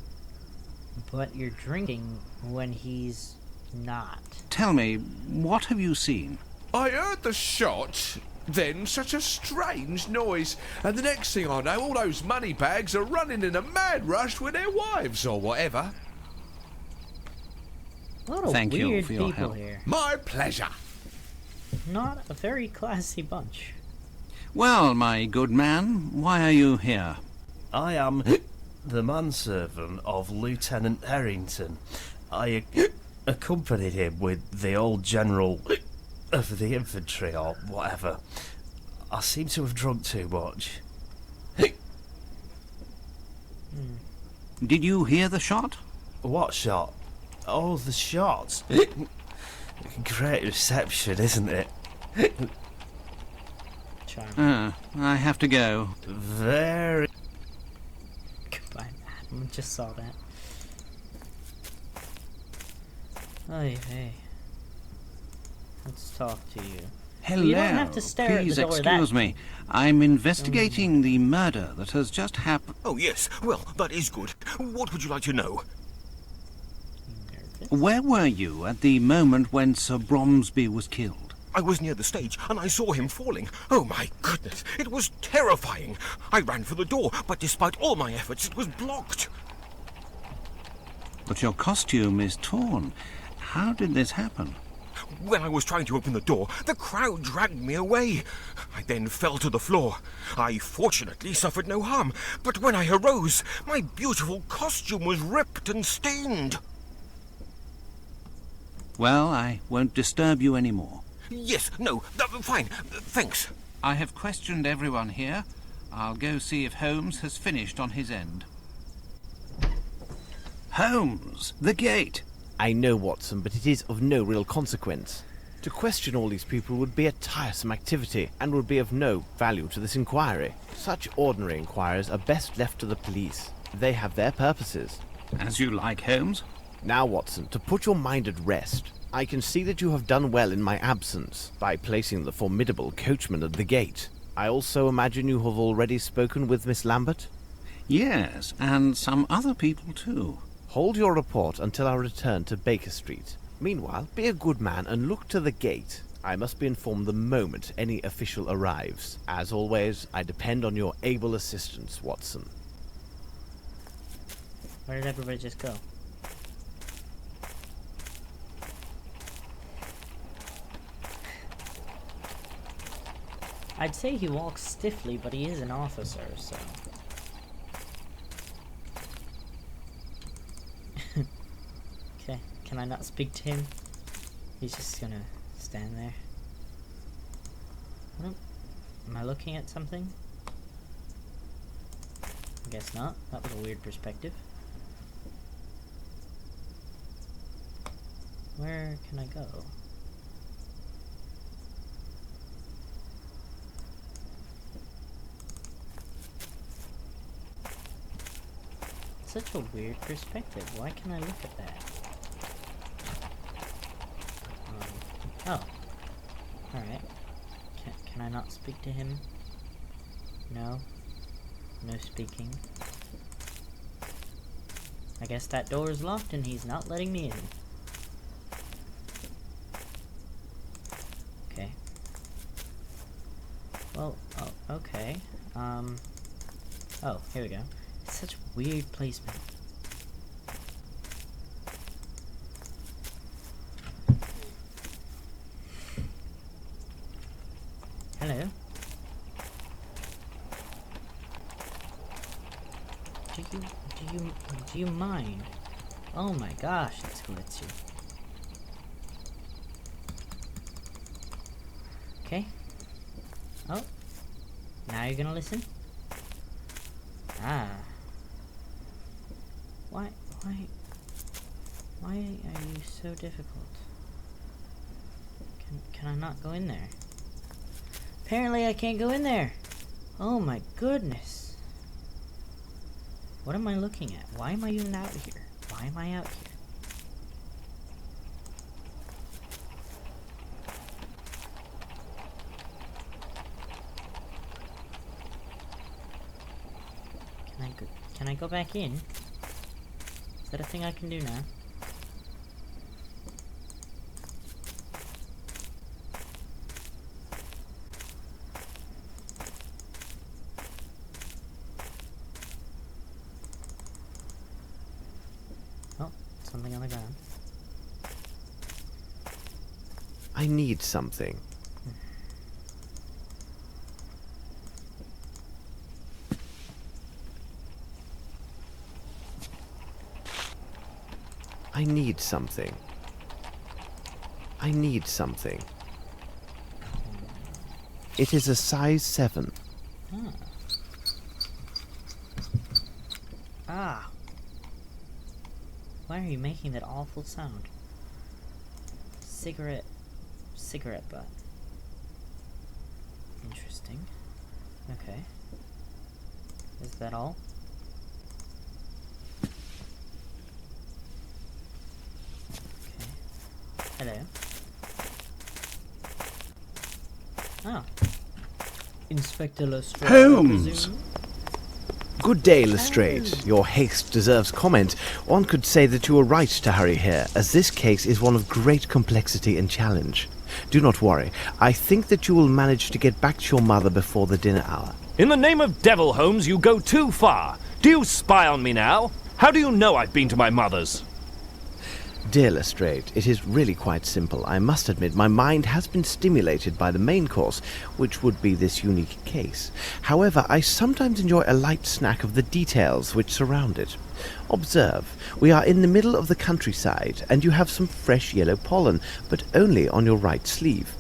but you're drinking when he's not. Tell me, what have you seen? I heard the shot, then such a strange noise, and the next thing I know, all those money bags are running in a mad rush with their wives or whatever. A lot of Thank you weird for your people help. here. My pleasure. Not a very classy bunch. Well, my good man, why are you here? I am the manservant of Lieutenant Harrington. I accompanied him with the old general of the infantry or whatever. I seem to have drunk too much. Did you hear the shot? What shot? Oh, the shot. Great reception, isn't it? Charming. I have to go. Very. Goodbye, Madam. Just saw that. Oy vey. Let's talk to you. Hello. You don't have to stare at Please the door excuse that... me. I'm investigating the murder that has just happened. Oh, yes. Well, that is good. What would you like to know? Nervous? Where were you at the moment when Sir Bromsby was killed? I was near the stage, and I saw him falling. Oh, my goodness. It was terrifying. I ran for the door, but despite all my efforts, it was blocked. But your costume is torn. How did this happen? When I was trying to open the door, the crowd dragged me away. I then fell to the floor. I fortunately suffered no harm, but when I arose, my beautiful costume was ripped and stained. Well, I won't disturb you anymore. Yes, no, fine, thanks. I have questioned everyone here. I'll go see if Holmes has finished on his end. Holmes, the gate! I know, Watson, but it is of no real consequence. To question all these people would be a tiresome activity and would be of no value to this inquiry. Such ordinary inquiries are best left to the police. They have their purposes. As you like, Holmes. Now, Watson, to put your mind at rest, I can see that you have done well in my absence by placing the formidable coachman at the gate. I also imagine you have already spoken with Miss Lambert? Yes, and some other people too. Hold your report until I return to Baker Street. Meanwhile, be a good man and look to the gate. I must be informed the moment any official arrives. As always, I depend on your able assistance, Watson. Where did everybody just go? I'd say he walks stiffly, but he is an officer, so... Okay, can I not speak to him? He's just gonna stand there. Am I looking at something? I guess not. That was a weird perspective. Where can I go? Such a weird perspective. Why can I look at that? Oh. Alright. Can I not speak to him? No? No speaking. I guess that door is locked and he's not letting me in. Okay. Well, oh, okay. Oh, here we go. It's such weird placement. Hello. Do you mind? Oh my gosh, that's glitzy. Okay. Oh. Now you're gonna listen? Ah. Why are you so difficult? Can I not go in there? Apparently I can't go in there. Oh my goodness. What am I looking at? Why am I even out here? Why am I out here? Can I go back in? Is that a thing I can do now? Oh, something on the ground. I need something. I need something. I need something. It is a size 7. Ah. Why are you making that awful sound? Cigarette butt. Interesting. Okay. Is that all? Hello. Oh. Inspector Lestrade. Holmes! Good day, Lestrade. Your haste deserves comment. One could say that you were right to hurry here, as this case is one of great complexity and challenge. Do not worry. I think that you will manage to get back to your mother before the dinner hour. In the name of devil, Holmes, you go too far. Do you spy on me now? How do you know I've been to my mother's? Dear Lestrade, it is really quite simple. I must admit my mind has been stimulated by the main course, which would be this unique case. However, I sometimes enjoy a light snack of the details which surround it. Observe, we are in the middle of the countryside, and you have some fresh yellow pollen, but only on your right sleeve.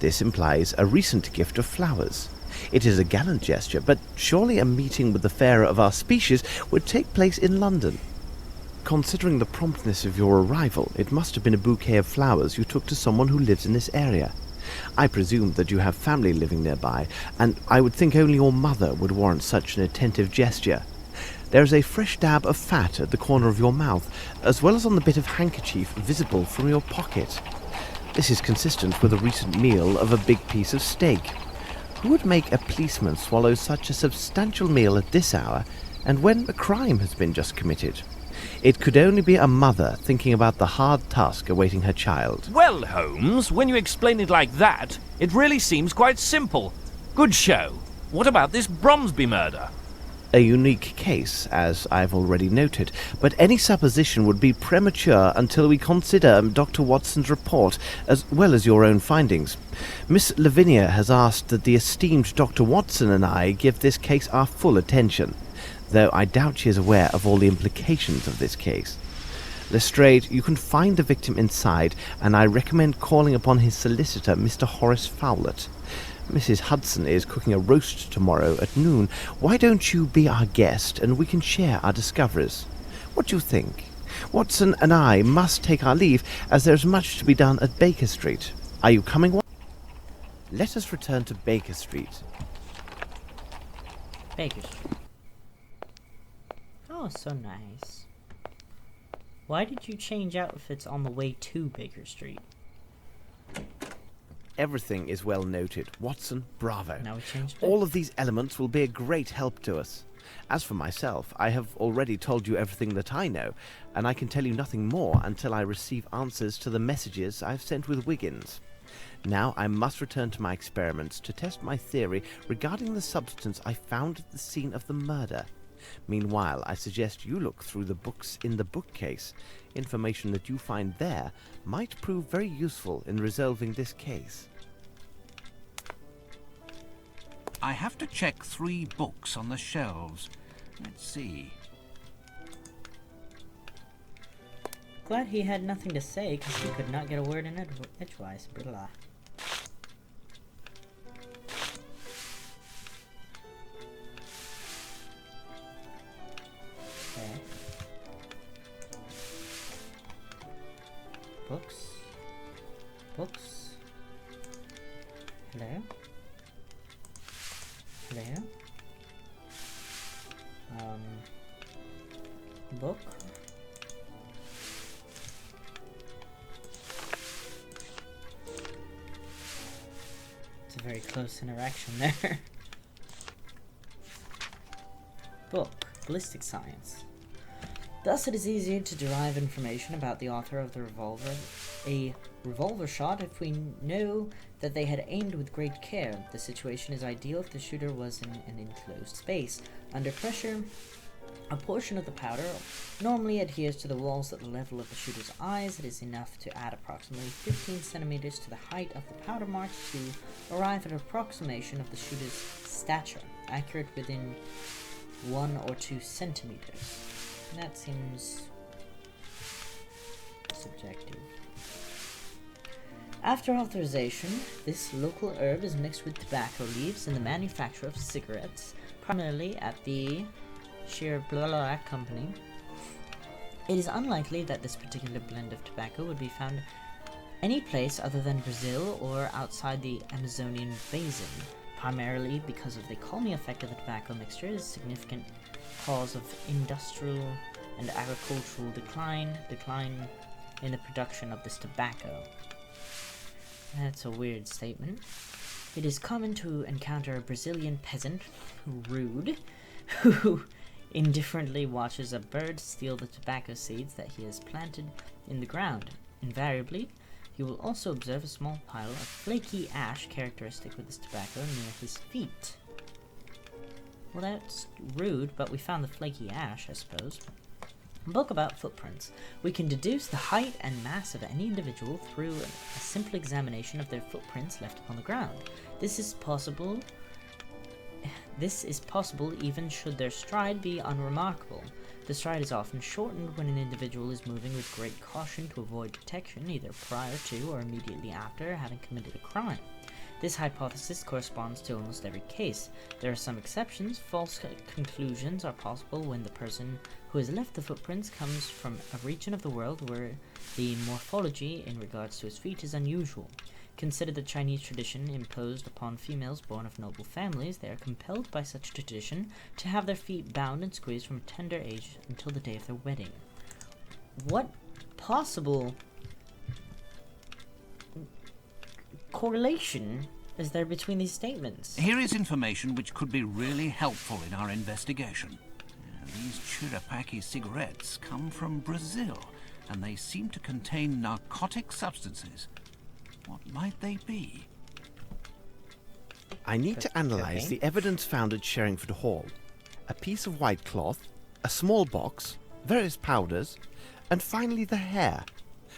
This implies a recent gift of flowers. It is a gallant gesture, but surely a meeting with the fairer of our species would take place in London. Considering the promptness of your arrival, it must have been a bouquet of flowers you took to someone who lives in this area. I presume that you have family living nearby, and I would think only your mother would warrant such an attentive gesture. There is a fresh dab of fat at the corner of your mouth, as well as on the bit of handkerchief visible from your pocket. This is consistent with a recent meal of a big piece of steak. Who would make a policeman swallow such a substantial meal at this hour, and when a crime has been just committed? It could only be a mother thinking about the hard task awaiting her child. Well, Holmes, when you explain it like that, it really seems quite simple. Good show. What about this Bromsby murder? A unique case, as I've already noted, but any supposition would be premature until we consider Dr. Watson's report, as well as your own findings. Miss Lavinia has asked that the esteemed Dr. Watson and I give this case our full attention, though I doubt she is aware of all the implications of this case. Lestrade, you can find the victim inside, and I recommend calling upon his solicitor, Mr. Horace Fowlett. Mrs. Hudson is cooking a roast tomorrow at noon. Why don't you be our guest, and we can share our discoveries? What do you think? Watson and I must take our leave, as there's much to be done at Baker Street. Are you coming? Let us return to Baker Street. Baker Street. Oh, so nice. Why did you change outfits on the way to Baker Street? Everything is well noted. Watson, bravo. Now we changed it. All of these elements will be a great help to us. As for myself, I have already told you everything that I know, and I can tell you nothing more until I receive answers to the messages I've sent with Wiggins. Now I must return to my experiments to test my theory regarding the substance I found at the scene of the murder. Meanwhile, I suggest you look through the books in the bookcase. Information that you find there might prove very useful in resolving this case. I have to check 3 books on the shelves. Let's see. Glad he had nothing to say, because he could not get a word in edgewise. Blah. Okay. Books. Books. Hello? Hello? Book? It's a very close interaction there. Book. Ballistic science. Thus, it is easier to derive information about the author of the revolver. A revolver shot if we know that they had aimed with great care. The situation is ideal if the shooter was in an enclosed space. Under pressure, a portion of the powder normally adheres to the walls at the level of the shooter's eyes. It is enough to add approximately 15 centimeters to the height of the powder marks to arrive at an approximation of the shooter's stature, accurate within 1 or 2 centimeters. That seems subjective. After authorization, this local herb is mixed with tobacco leaves in the manufacture of cigarettes, primarily at the Sherlock Company. It is unlikely that this particular blend of tobacco would be found any place other than Brazil or outside the Amazonian basin, primarily because of the calming effect of the tobacco mixture is a significant cause of industrial and agricultural decline in the production of this tobacco. That's a weird statement. It is common to encounter a Brazilian peasant, rude, who indifferently watches a bird steal the tobacco seeds that he has planted in the ground. Invariably, you will also observe a small pile of flaky ash characteristic with this tobacco near his feet. Well, that's rude, but we found the flaky ash, I suppose. A book about footprints. We can deduce the height and mass of any individual through a simple examination of their footprints left upon the ground. This is possible even should their stride be unremarkable. The stride is often shortened when an individual is moving with great caution to avoid detection, either prior to or immediately after having committed a crime. This hypothesis corresponds to almost every case. There are some exceptions. False conclusions are possible when the person who has left the footprints comes from a region of the world where the morphology in regards to his feet is unusual. Consider the Chinese tradition imposed upon females born of noble families. They are compelled by such tradition to have their feet bound and squeezed from a tender age until the day of their wedding. What possible correlation is there between these statements? Here is information which could be really helpful in our investigation. These Chirapaki cigarettes come from Brazil, and they seem to contain narcotic substances. What might they be? I need to analyze the evidence found at Sherringford Hall. A piece of white cloth, a small box, various powders, and finally the hair.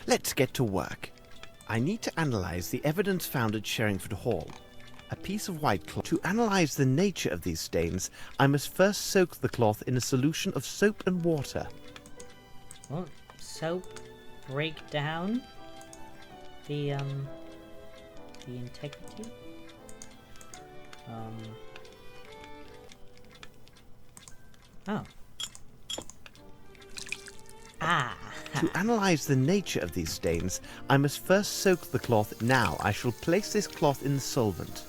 Let's get to work. I need to analyze the evidence found at Sherringford Hall. A piece of white cloth. To analyze the nature of these stains, I must first soak the cloth in a solution of soap and water. Well, soap break down the integrity? Oh. To analyze the nature of these stains, I must first soak the cloth. Now I shall place this cloth in the solvent.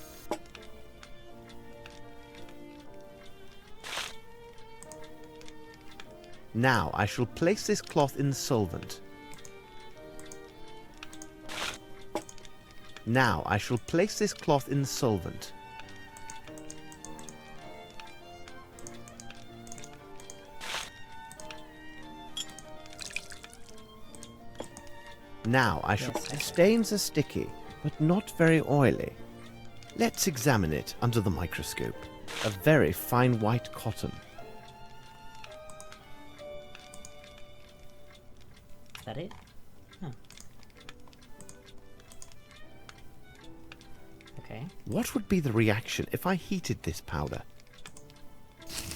Now I shall place this cloth in the solvent. Now I shall place this cloth in the solvent. Now I shall... The stains are sticky, but not very oily. Let's examine it under the microscope. A very fine white cotton. Is that it? Huh. Okay. What would be the reaction if I heated this powder?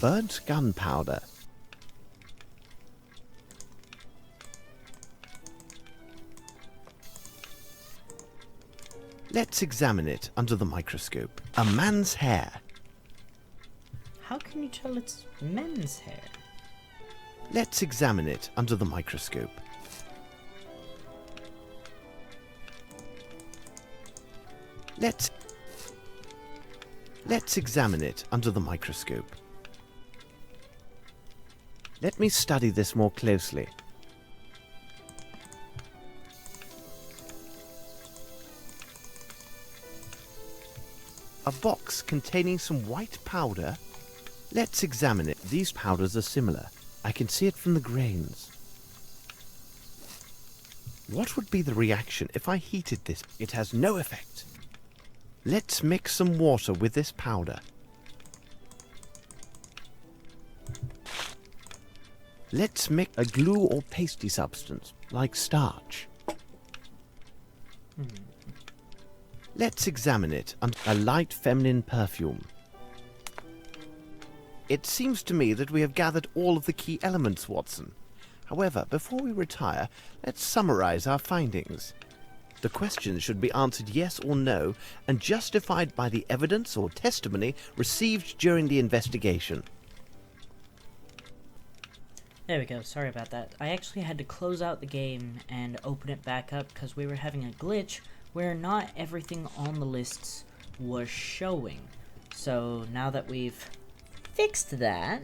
Burnt gunpowder. Let's examine it under the microscope. A man's hair. How can you tell it's men's hair? Let's examine it under the microscope. Let's examine it under the microscope. Let me study this more closely. A box containing some white powder. Let's examine it. These powders are similar. I can see it from the grains. What would be the reaction if I heated this? It has no effect. Let's mix some water with this powder. Let's mix a glue or pasty substance, like starch. Let's examine it under a light feminine perfume. It seems to me that we have gathered all of the key elements, Watson. However, before we retire, let's summarize our findings. The questions should be answered yes or no and justified by the evidence or testimony received during the investigation. There we go, sorry about that. I actually had to close out the game and open it back up because we were having a glitch where not everything on the lists was showing. So now that we've fixed that,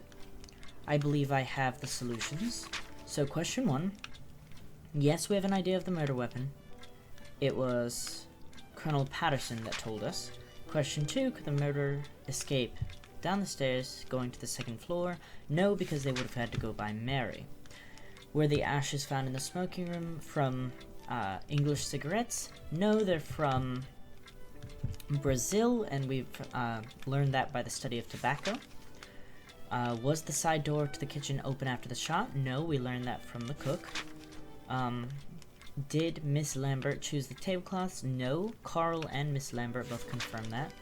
I believe I have the solutions. So question 1, yes, we have an idea of the murder weapon. It was Colonel Patterson that told us. Question 2, could the murderer escape down the stairs going to the second floor? No, because they would have had to go by Mary. Were the ashes found in the smoking room from English cigarettes? No, they're from Brazil, and we've learned that by the study of tobacco. Was the side door to the kitchen open after the shot? No, we learned that from the cook. Did Miss Lambert choose the tablecloths? No, Carl and Miss Lambert both confirmed that.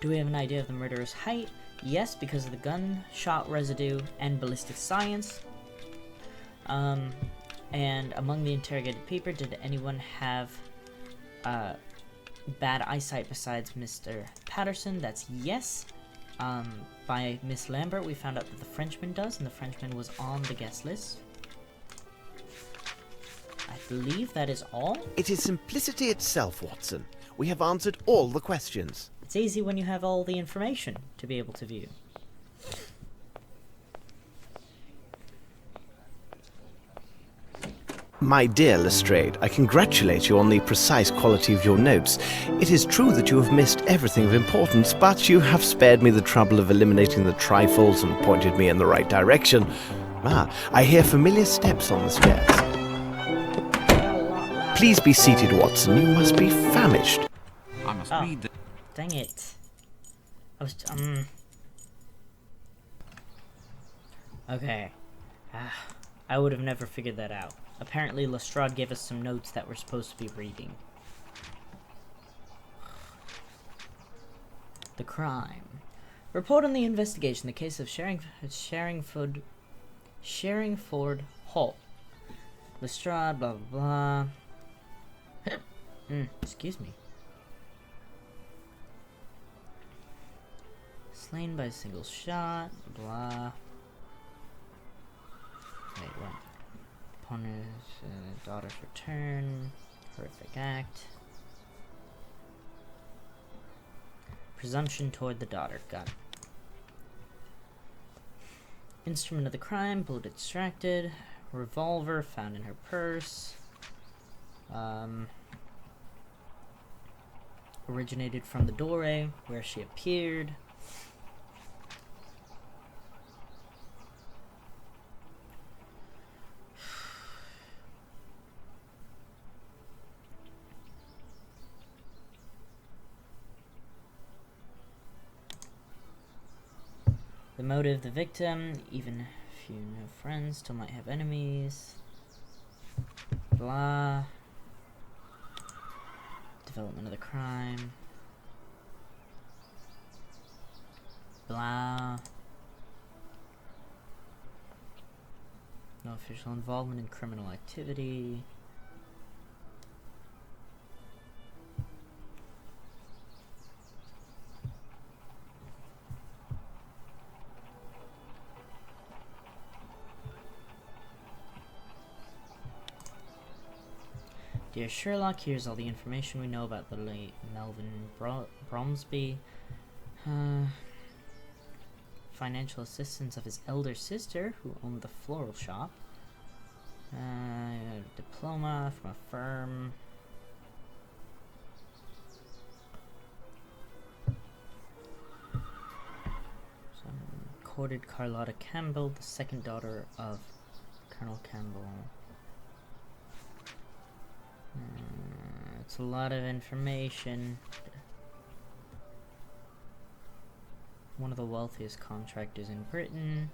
Do we have an idea of the murderer's height? Yes, because of the gunshot residue and ballistic science. And among the interrogated people, did anyone have bad eyesight besides Mr. Patterson? That's yes. By Miss Lambert, we found out that the Frenchman does, and the Frenchman was on the guest list. I believe that is all. It is simplicity itself, Watson. We have answered all the questions. It's easy when you have all the information to be able to view. My dear Lestrade, I congratulate you on the precise quality of your notes. It is true that you have missed everything of importance, but you have spared me the trouble of eliminating the trifles and pointed me in the right direction. Ah, I hear familiar steps on the stairs. Please be seated, Watson. You must be famished. I must read the... Dang it. I was... Okay. I would have never figured that out. Apparently, Lestrade gave us some notes that we're supposed to be reading. The crime. Report on the investigation. The case of Sherringford Hall. Lestrade, blah, blah, blah. Excuse me. Slain by a single shot, blah. Wait, what? Upon his daughter's return, horrific act. Presumption toward the daughter, got it. Instrument of the crime, bullet extracted, revolver found in her purse. Originated from the doorway where she appeared. The motive, the victim, even if you know friends, still might have enemies. Blah. Development of the crime. Blah. No official involvement in criminal activity. Dear Sherlock, here's all the information we know about the late Melvin Bromsby. Financial assistance of his elder sister, who owned the floral shop. Diploma from a firm. Courted Carlotta Campbell, the second daughter of Colonel Campbell. It's a lot of information. One of the wealthiest contractors in Britain.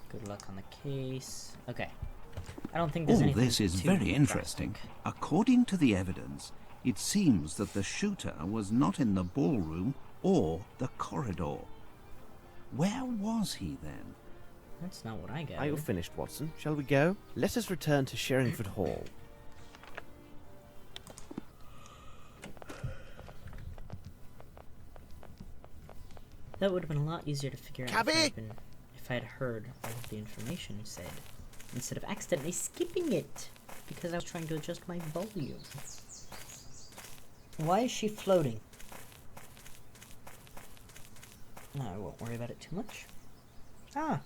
Good luck on the case. Okay. I don't think there's All anything this is very interesting. According to the evidence, it seems that the shooter was not in the ballroom or the corridor. Where was he then? That's not what I got. Are you finished, Watson? Shall we go? Let us return to Sherringford Hall. That would have been a lot easier to figure out Cabby! if I had heard all of the information said, instead of accidentally skipping it, because I was trying to adjust my volume. Why is she floating? No, I won't worry about it too much. Ah,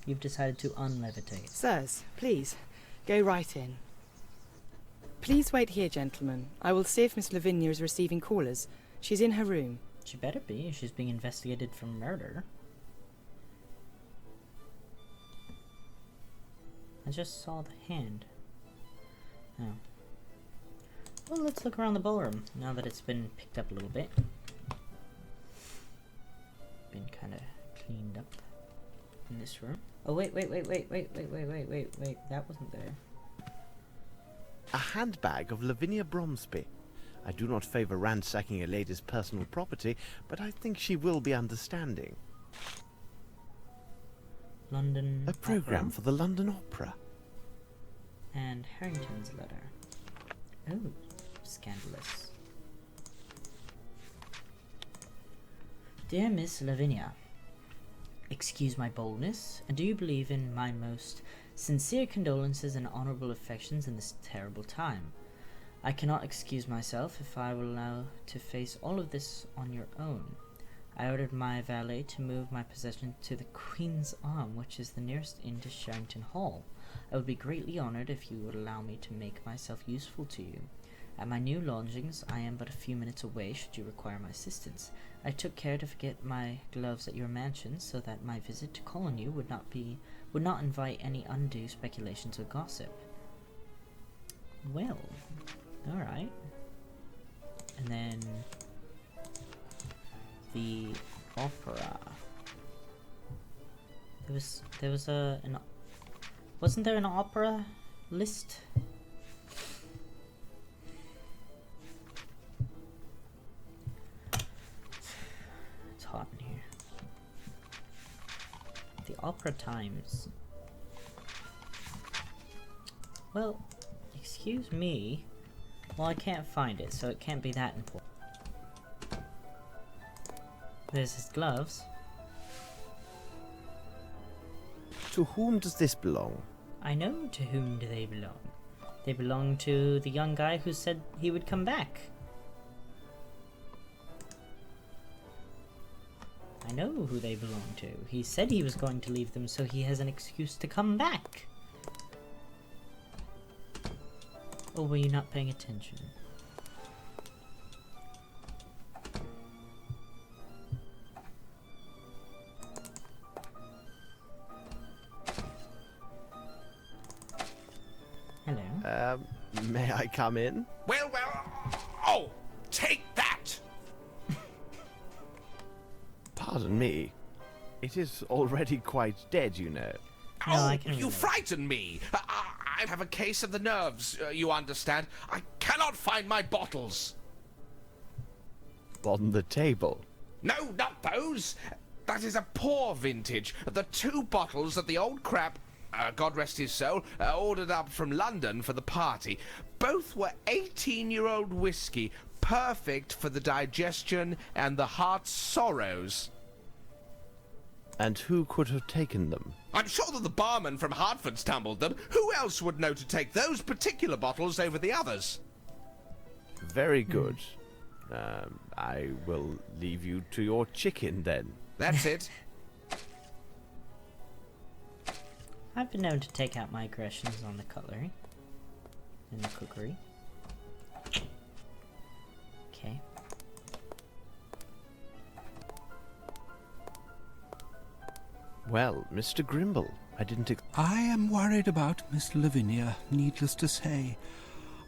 you've decided to unlevitate. Sirs, please, go right in. Please wait here, gentlemen. I will see if Miss Lavinia is receiving callers. She's in her room. She better be. She's being investigated for murder. I just saw the hand. Oh. Well, let's look around the ballroom, now that it's been picked up a little bit. Been kind of cleaned up in this room. Oh, wait, that wasn't there. A handbag of Lavinia Bromsby. I do not favour ransacking a lady's personal property, but I think she will be understanding. London A programme Opera. for the London Opera. And Harrington's letter. Oh, scandalous. Dear Miss Lavinia, excuse my boldness, and do you believe in my most sincere condolences and honourable affections in this terrible time. I cannot excuse myself if I will allow to face all of this on your own. I ordered my valet to move my possession to the Queen's Arm, which is the nearest inn to Sherrington Hall. I would be greatly honoured if you would allow me to make myself useful to you. At my new lodgings I am but a few minutes away should you require my assistance. I took care to forget my gloves at your mansion so that my visit to call on you would not invite any undue speculations or gossip. Well, alright. And then the opera. There was wasn't there an opera list? It's hot in here. The Opera Times. Well, excuse me. Well, I can't find it, so it can't be that important. There's his gloves. To whom does this belong? I know to whom do they belong. They belong to the young guy who said he would come back. I know who they belong to. He said he was going to leave them, so he has an excuse to come back. Or were you not paying attention? Hello. May I come in? Well, oh, take that! Pardon me. It is already quite dead, you know. No, you frighten me! I have a case of the nerves, you understand. I cannot find my bottles. On the table? No, not those! That is a poor vintage. The 2 bottles that the old crap, God rest his soul, ordered up from London for the party. Both were 18-year-old whiskey, perfect for the digestion and the heart's sorrows. And who could have taken them? I'm sure that the barman from Hertford stumbled them. Who else would know to take those particular bottles over the others? Very good. I will leave you to your chicken then. That's it. I've been known to take out my aggressions on the cutlery and the cookery. Okay. Well, Mr. Grimble, I didn't I am worried about Miss Lavinia, needless to say.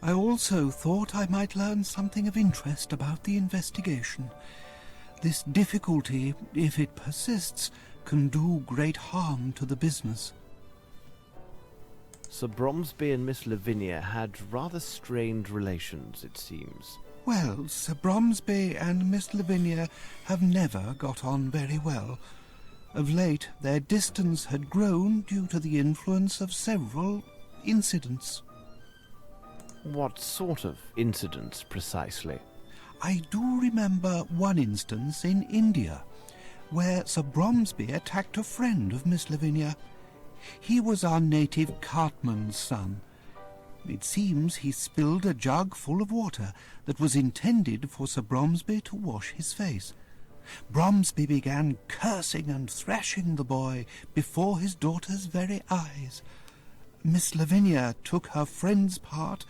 I also thought I might learn something of interest about the investigation. This difficulty, if it persists, can do great harm to the business. Sir Bromsby and Miss Lavinia had rather strained relations, it seems. Well, Sir Bromsby and Miss Lavinia have never got on very well. Of late, their distance had grown due to the influence of several incidents. What sort of incidents, precisely? I do remember one instance in India, where Sir Bromsby attacked a friend of Miss Lavinia. He was our native cartman's son. It seems he spilled a jug full of water that was intended for Sir Bromsby to wash his face. Bromsby began cursing and thrashing the boy before his daughter's very eyes. Miss Lavinia took her friend's part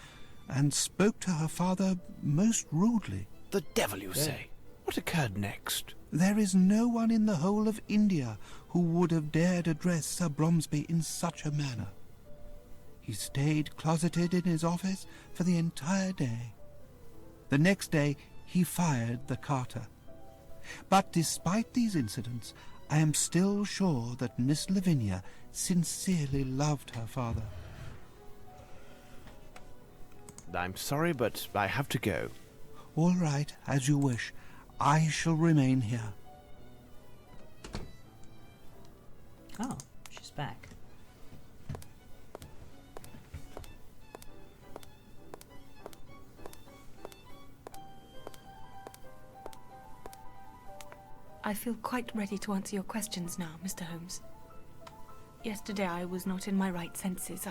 and spoke to her father most rudely. The devil, you say? What occurred next? There is no one in the whole of India who would have dared address Sir Bromsby in such a manner. He stayed closeted in his office for the entire day. The next day he fired the carter. But despite these incidents, I am still sure that Miss Lavinia sincerely loved her father. I'm sorry, but I have to go. All right, as you wish. I shall remain here. Oh, she's back. I feel quite ready to answer your questions now, Mr. Holmes. Yesterday I was not in my right senses.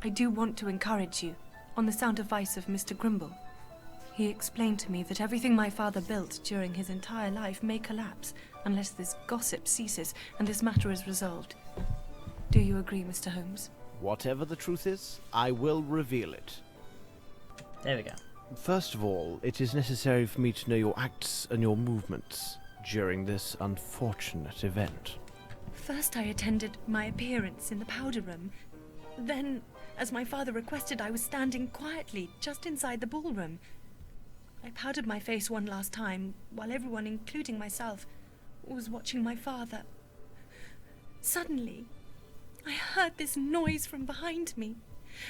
I do want to encourage you, on the sound advice of Mr. Grimble. He explained to me that everything my father built during his entire life may collapse unless this gossip ceases and this matter is resolved. Do you agree, Mr. Holmes? Whatever the truth is, I will reveal it. There we go. First of all, it is necessary for me to know your acts and your movements during this unfortunate event. First I attended my appearance in the powder room. Then, as my father requested, I was standing quietly just inside the ballroom. I powdered my face one last time, while everyone, including myself, was watching my father. Suddenly, I heard this noise from behind me,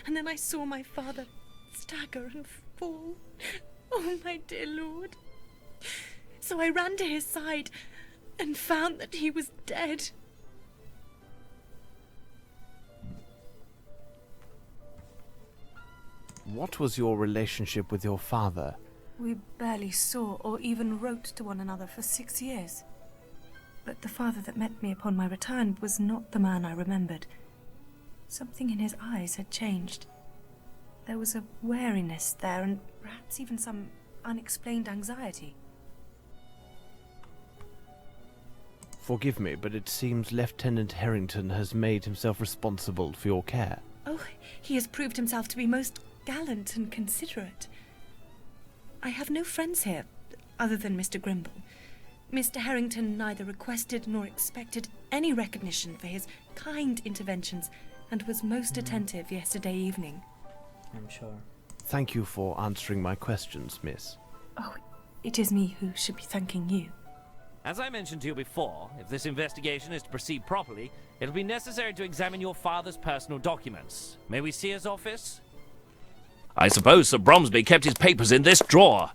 and then I saw my father stagger and fall. Oh, my dear lord. So I ran to his side and found that he was dead. What was your relationship with your father? We barely saw or even wrote to one another for 6 years. But the father that met me upon my return was not the man I remembered. Something in his eyes had changed. There was a wariness there, and perhaps even some unexplained anxiety. Forgive me, but it seems Lieutenant Harrington has made himself responsible for your care. Oh, he has proved himself to be most gallant and considerate. I have no friends here, other than Mr. Grimble. Mr. Harrington neither requested nor expected any recognition for his kind interventions, and was most attentive yesterday evening. I'm sure. Thank you for answering my questions, miss. Oh, it is me who should be thanking you. As I mentioned to you before, if this investigation is to proceed properly, it'll be necessary to examine your father's personal documents. May we see his office? I suppose Sir Bromsby kept his papers in this drawer.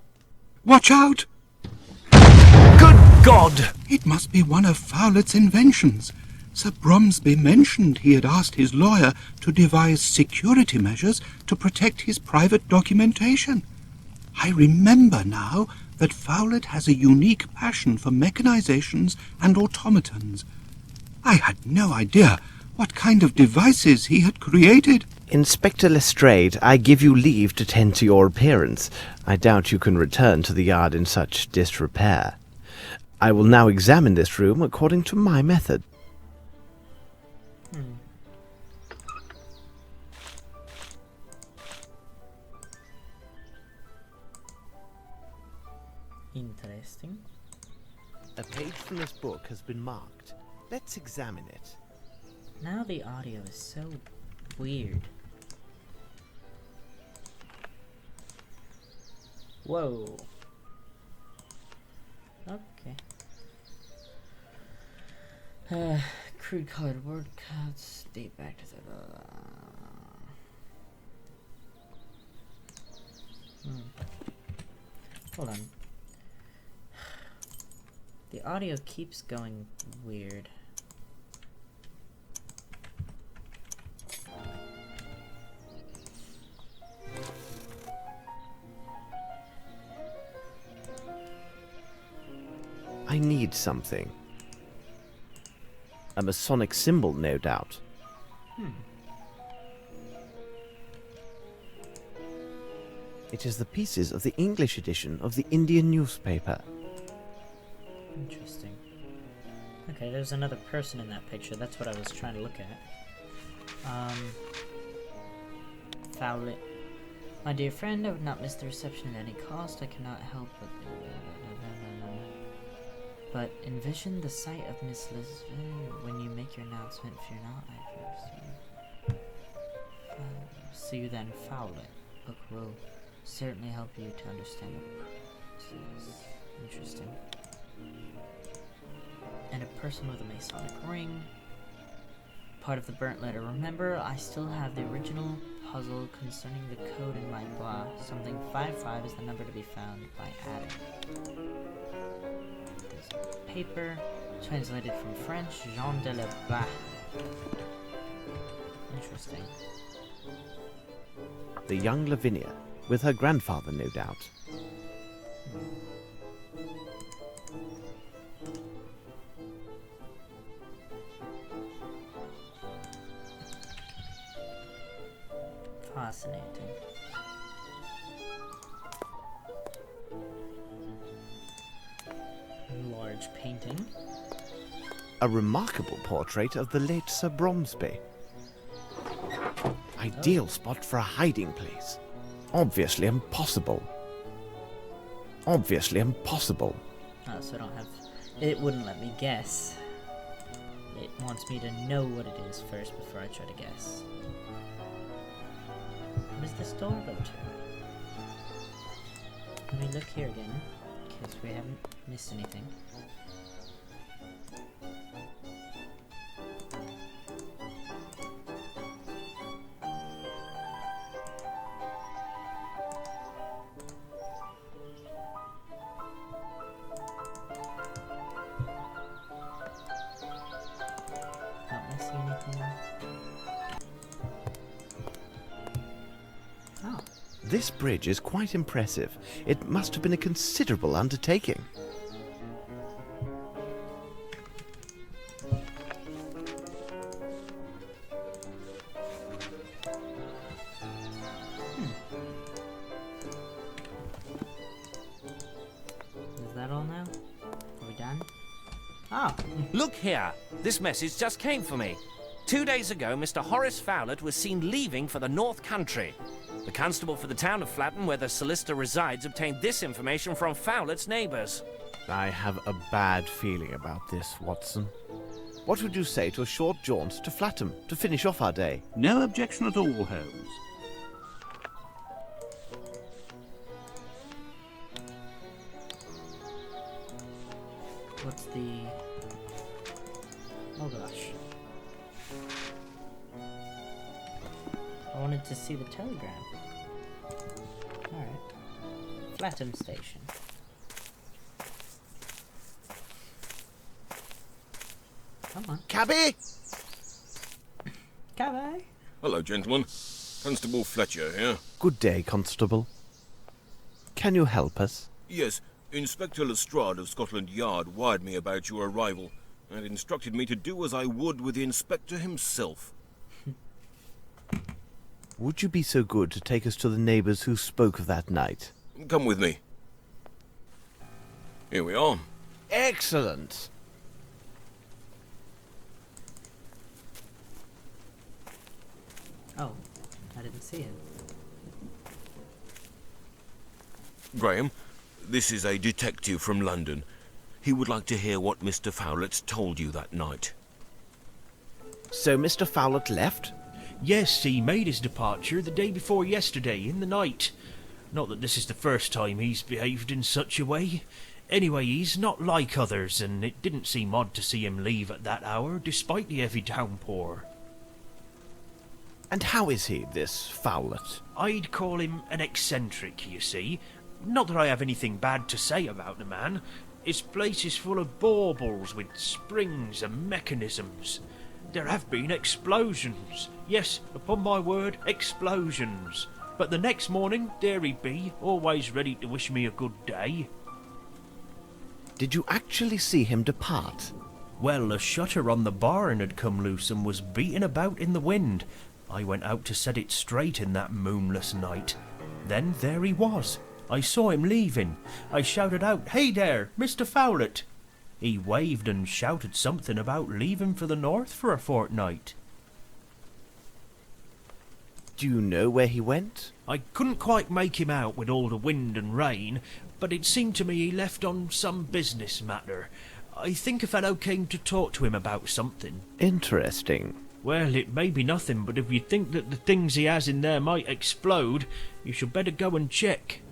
Watch out! Good God! It must be one of Fowlett's inventions. Sir Bromsby mentioned he had asked his lawyer to devise security measures to protect his private documentation. I remember now that Fowlett has a unique passion for mechanizations and automatons. I had no idea what kind of devices he had created. Inspector Lestrade, I give you leave to tend to your appearance. I doubt you can return to the yard in such disrepair. I will now examine this room according to my method. Interesting. A page from this book has been marked. Let's examine it. Now the audio is so weird. Whoa. Okay. Crude colored word cuts date back to the... Hold on. The audio keeps going weird. I need something. A Masonic symbol, no doubt. It is the pieces of the English edition of the Indian newspaper. Interesting. Okay, there's another person in that picture. That's what I was trying to look at. Fowlett. My dear friend, I would not miss the reception at any cost. I cannot help but envision the sight of Miss Liz when you make your announcement. Fear not, I first see you then, Fowlett. Book will certainly help you to understand the process. Interesting. And a person with a Masonic ring. part of the burnt letter. Remember, I still have the original puzzle concerning the code in my blah. Something 55 is the number to be found by adding. There's paper, translated from French, Jean de la Bas. Interesting. The young Lavinia, with her grandfather, no doubt. Fascinating. Large painting. A remarkable portrait of the late Sir Bromsby. Ideal spot for a hiding place. Obviously impossible. Obviously impossible. Oh, so I don't have... It wouldn't let me guess. It wants me to know what it is first before I try to guess. What does this door go to? Let me look here again, in case we haven't missed anything. Not missing anything. Oh. This bridge is quite impressive. It must have been a considerable undertaking. Is that all now? Are we done? Oh. Look here. This message just came for me. 2 days ago, Mr. Horace Fowlett was seen leaving for the North Country. The constable for the town of Flatton, where the solicitor resides, obtained this information from Fowlett's neighbours. I have a bad feeling about this, Watson. What would you say to a short jaunt to Flatton to finish off our day? No objection at all, Holmes. What's the... Oh gosh. I wanted to see the telegram. Alright. Flatton Station. Come on. Cabby! Cabby! Hello, gentlemen. Constable Fletcher here. Good day, Constable. Can you help us? Yes, Inspector Lestrade of Scotland Yard wired me about your arrival and instructed me to do as I would with the inspector himself. Would you be so good to take us to the neighbours who spoke of that night? Come with me. Here we are. Excellent! Oh, I didn't see it. Graham, this is a detective from London. He would like to hear what Mr. Fowlett told you that night. So Mr. Fowlett left? Yes, he made his departure the day before yesterday, in the night. Not that this is the first time he's behaved in such a way. Anyway, he's not like others, and it didn't seem odd to see him leave at that hour, despite the heavy downpour. And how is he, this Fowlett? I'd call him an eccentric, you see. Not that I have anything bad to say about the man. His place is full of baubles with springs and mechanisms. There have been explosions. Yes, upon my word, explosions. But the next morning, there he'd be, always ready to wish me a good day. Did you actually see him depart? Well, a shutter on the barn had come loose and was beating about in the wind. I went out to set it straight in that moonless night. Then there he was. I saw him leaving. I shouted out, "Hey there, Mr. Fowlett!" He waved and shouted something about leaving for the north for a fortnight. Do you know where he went? I couldn't quite make him out with all the wind and rain, but it seemed to me he left on some business matter. I think a fellow came to talk to him about something. Interesting. Well, it may be nothing, but if you think that the things he has in there might explode, you should better go and check.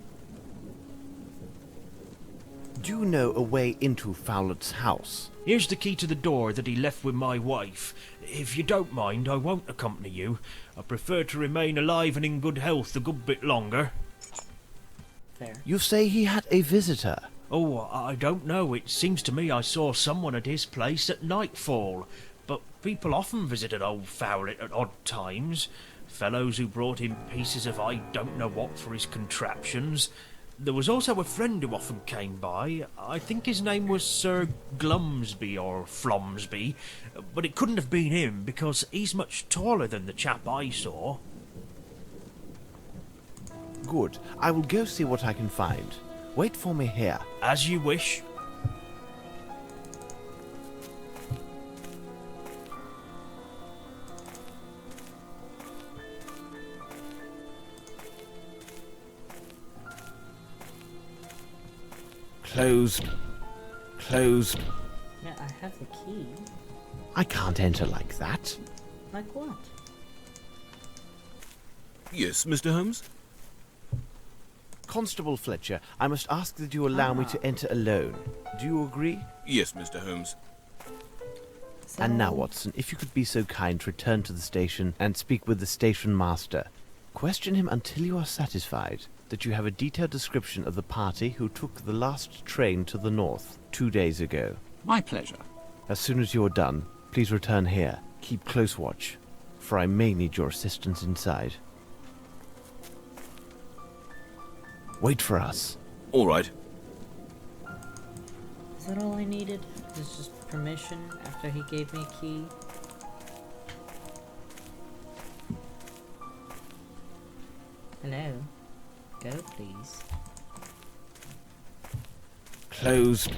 Do you know a way into Fowlett's house? Here's the key to the door that he left with my wife. If you don't mind, I won't accompany you. I prefer to remain alive and in good health a good bit longer. Fair. You say he had a visitor? Oh, I don't know. It seems to me I saw someone at his place at nightfall. But people often visited old Fowlett at odd times. Fellows who brought him pieces of I don't know what for his contraptions. There was also a friend who often came by. I think his name was Sir Glumsby or Flomsby, but it couldn't have been him because he's much taller than the chap I saw. Good. I will go see what I can find. Wait for me here. As you wish. Closed. Closed. Yeah, I have the key. I can't enter like that. Like what? Yes, Mr. Holmes? Constable Fletcher, I must ask that you allow me to enter alone. Do you agree? Yes, Mr. Holmes. And now, Watson, if you could be so kind to return to the station and speak with the station master. Question him until you are satisfied that you have a detailed description of the party who took the last train to the north 2 days ago. My pleasure. As soon as you are done, please return here. Keep close watch, for I may need your assistance inside. Wait for us. All right. Is that all I needed? Is just permission after he gave me a key? Hello? Go, please. Closed.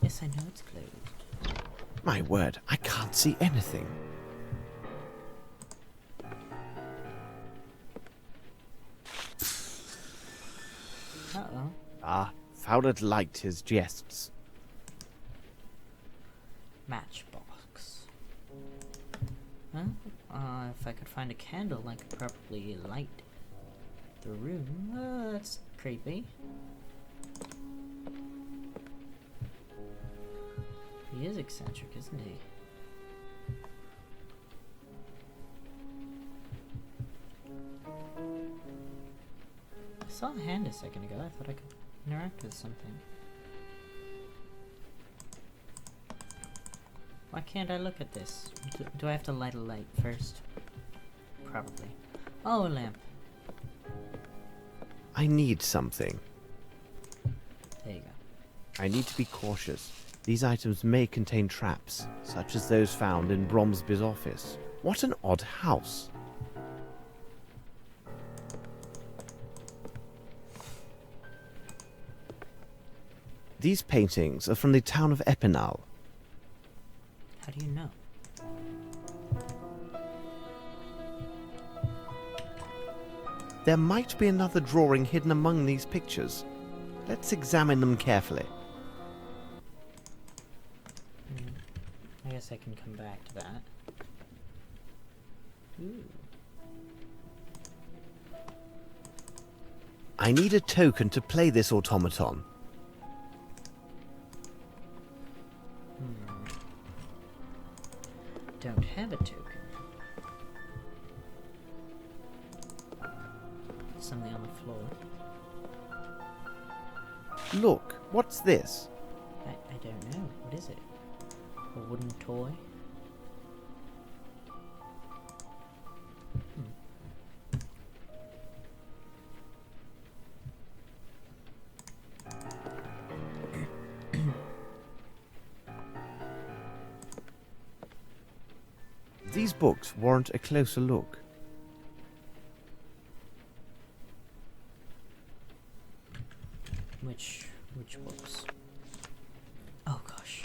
Yes, I know it's closed. My word, I can't see anything. Uh-oh. Ah, Fowlett liked his jests. Matchbox. Huh? If I could find a candle, I could probably light the room. That's creepy. He is eccentric, isn't he? I saw a hand a second ago. I thought I could interact with something. Why can't I look at this? Do I have to light a light first? Probably. Oh, a lamp. I need something. There you go. I need to be cautious. These items may contain traps, such as those found in Bromsby's office. What an odd house. These paintings are from the town of Epinal. How do you know? There might be another drawing hidden among these pictures. Let's examine them carefully. I guess I can come back to that. Ooh. I need a token to play this automaton. Don't have a token. Something on the floor. Look, what's this? I don't know. What is it? A wooden toy? These books warrant a closer look. Which books? Oh gosh.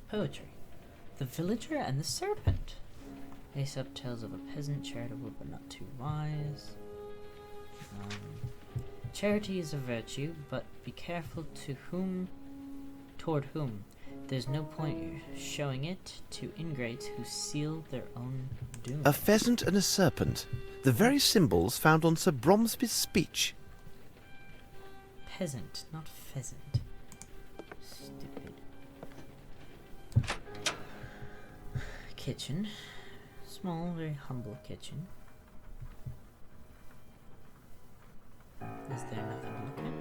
Poetry. The Villager and the Serpent. Aesop tells of a peasant, charitable but not too wise. Charity is a virtue, but be careful toward whom. There's no point showing it to ingrates who seal their own doom. A pheasant and a serpent. The very symbols found on Sir Bromsby's speech. peasant, not pheasant. Stupid. Kitchen. Small, very humble kitchen. Is there nothing to look at?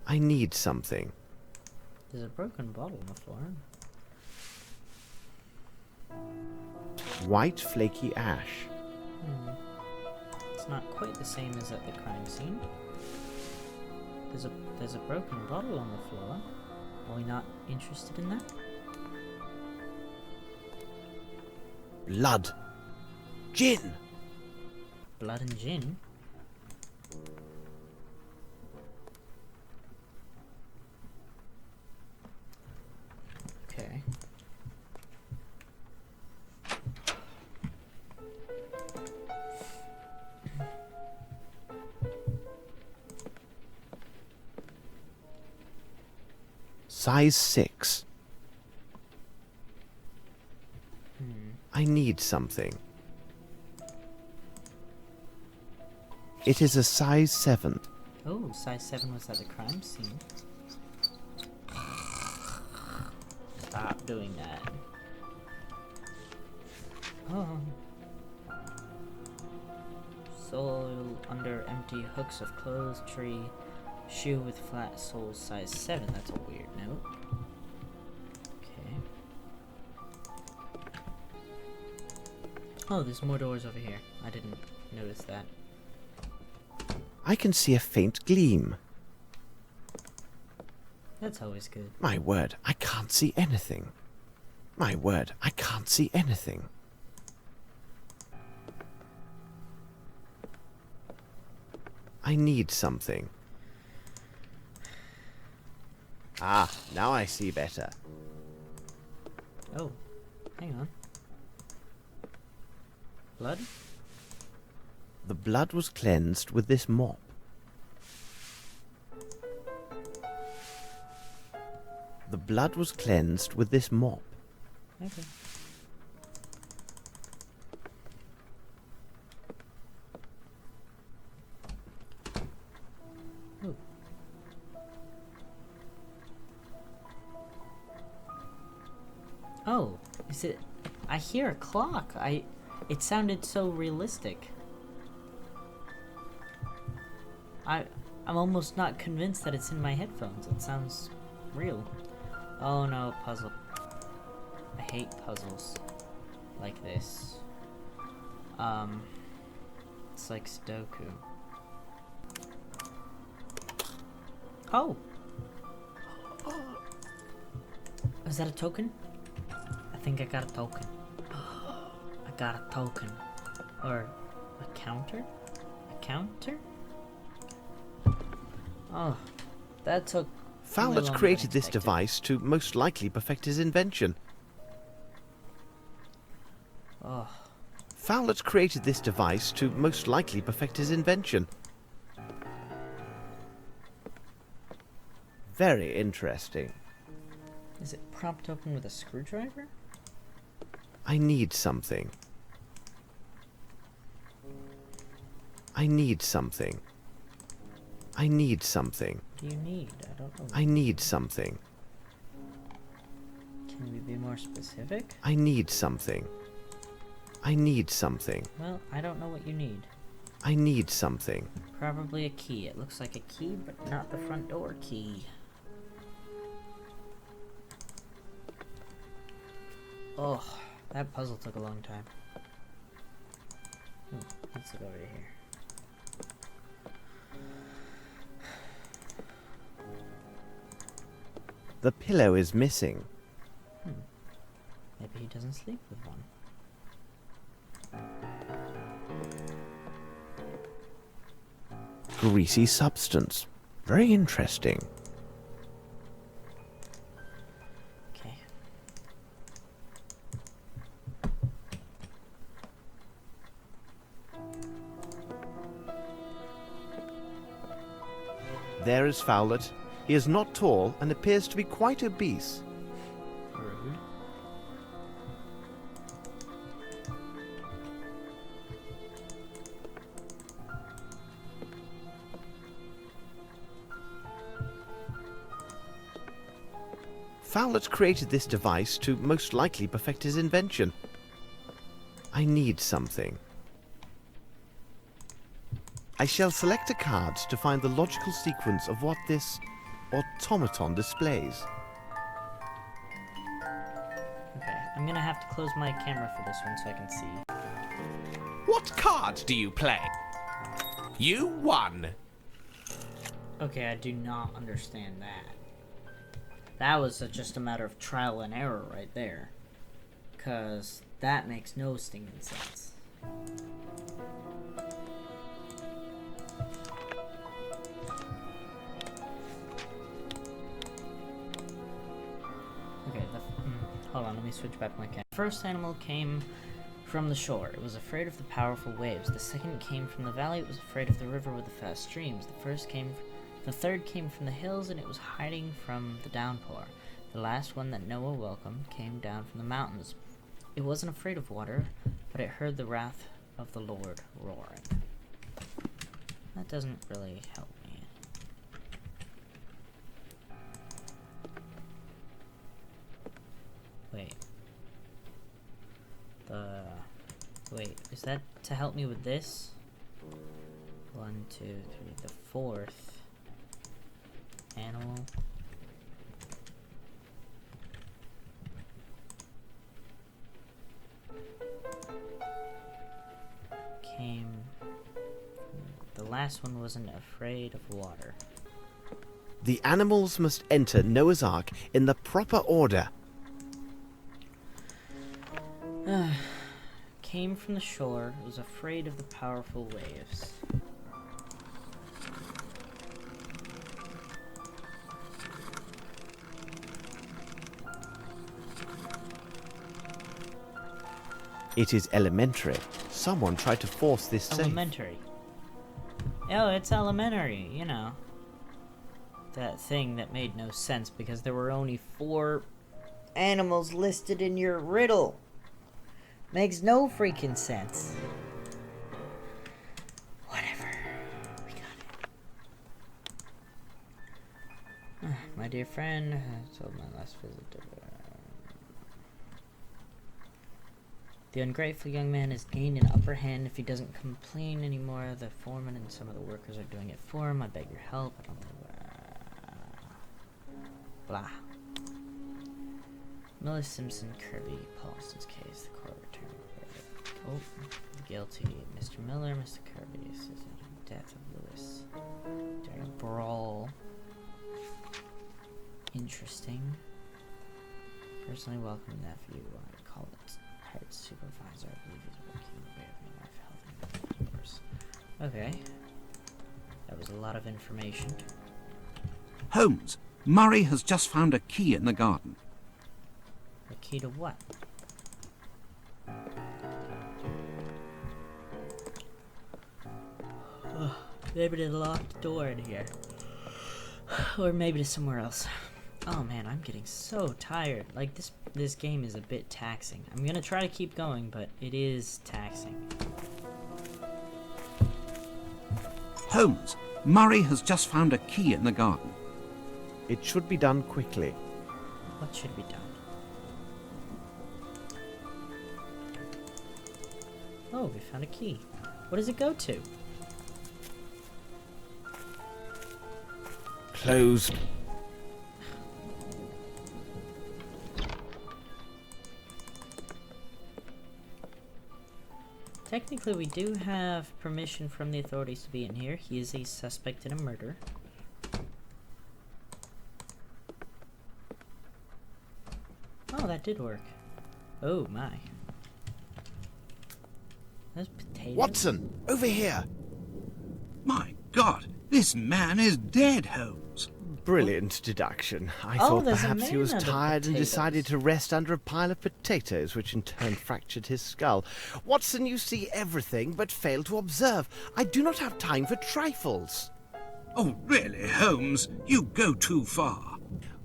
I need something. There's a broken bottle on the floor. White flaky ash. It's not quite the same as at the crime scene. There's a broken bottle on the floor. Are we not interested in that? Blood. Gin. Blood and gin? Okay. Size 6. I need something. It is a size 7. Oh, size 7 was at the crime scene. Stop doing that. Oh. Soil under empty hooks of clothes, tree, shoe with flat sole, size 7. That's a weird note. Okay. Oh, there's more doors over here. I didn't notice that. I can see a faint gleam. That's always good. My word, I can't see anything. My word, I can't see anything. I need something. Ah, now I see better. Oh, hang on. Blood? The blood was cleansed with this mop. The blood was cleansed with this mop. Okay. Ooh. Oh, is it? I hear a clock. It sounded so realistic. I'm almost not convinced that it's in my headphones. It sounds real. Oh no, puzzle. I hate puzzles like this. It's like Sudoku. Oh! Is that a token? I think I got a token. I got a token. Or a counter? A counter? Oh, that took... Fowler created this device to most likely perfect his invention. Oh. Fowler created this device to most likely perfect his invention. Very interesting. Is it propped open with a screwdriver? I need something. I need something. I need something. What do you need? I don't know. I need something. Can we be more specific? I need something. I need something. Well, I don't know what you need. I need something. Probably a key. It looks like a key, but not the front door key. Oh, that puzzle took a long time. Let's look over here. The pillow is missing. Maybe he doesn't sleep with one. Greasy substance. Very interesting. Okay. There is Fowlet. He is not tall and appears to be quite obese. Rude. Fowlet created this device to most likely perfect his invention. I need something. I shall select a card to find the logical sequence of what this automaton displays. Okay, I'm gonna have to close my camera for this one so I can see. What card do you play? You won. Okay, I do not understand that. That was just a matter of trial and error right there. 'Cause that makes no stinging sense. Okay, hold on, let me switch back my camera. The first animal came from the shore. It was afraid of the powerful waves. The second came from the valley. It was afraid of the river with the fast streams. The third came from the hills, and it was hiding from the downpour. The last one that Noah welcomed came down from the mountains. It wasn't afraid of water, but it heard the wrath of the Lord roaring. That doesn't really help me. Wait, is that to help me with this? 1, 2, 3, the fourth animal. The last one wasn't afraid of water. The animals must enter Noah's Ark in the proper order. Came from the shore, was afraid of the powerful waves. It is elementary. Someone tried to force this safe. Elementary. Oh, it's elementary, you know. That thing that made no sense because there were only 4 animals listed in your riddle. Makes no freaking sense. Whatever. We got it. My dear friend, I told my last visit to... The ungrateful young man has gained an upper hand. If he doesn't complain anymore, the foreman and some of the workers are doing it for him. I beg your help. I don't know. Blah. Millie Simpson, Kirby, Paulson's case. The court returned. Oh, guilty. Mr. Miller, Mr. Kirby. This is the death of Lewis. During a brawl. Interesting. Personally welcome nephew. I call it head supervisor. I believe he's working with my life, health, and of course. Okay. That was a lot of information. Holmes, Murray has just found a key in the garden. A key to what? Maybe to lock the door in here. Or maybe to somewhere else. Oh man, I'm getting so tired. Like, this game is a bit taxing. I'm gonna try to keep going, but it is taxing. Holmes, Murray has just found a key in the garden. It should be done quickly. What should be done? Oh, we found a key. What does it go to? Close. Technically, we do have permission from the authorities to be in here. He is a suspect in a murder. Oh, that did work. Oh, my. Those potatoes. Watson, over here. My God, this man is dead, Holmes. Brilliant deduction. I thought perhaps he was tired and decided to rest under a pile of potatoes, which in turn fractured his skull. Watson, you see everything, but fail to observe. I do not have time for trifles. Oh, really, Holmes? You go too far.